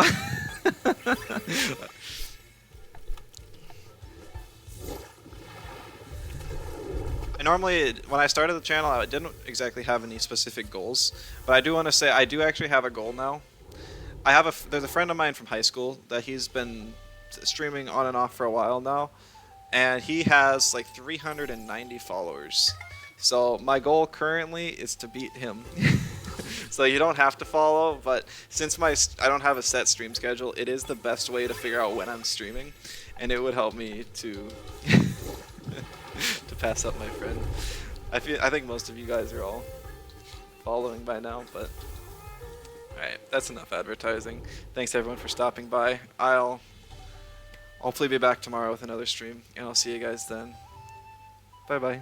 I normally, when I started the channel, I didn't exactly have any specific goals, but I do want to say I do actually have a goal now. There's a friend of mine from high school that he's been streaming on and off for a while now, and he has like 390 followers. So my goal currently is to beat him. So you don't have to follow, but since I don't have a set stream schedule, it is the best way to figure out when I'm streaming, and it would help me to to pass up my friend. I think most of you guys are all following by now, but alright, that's enough advertising. Thanks everyone for stopping by. I'll hopefully be back tomorrow with another stream, and I'll see you guys then. Bye bye.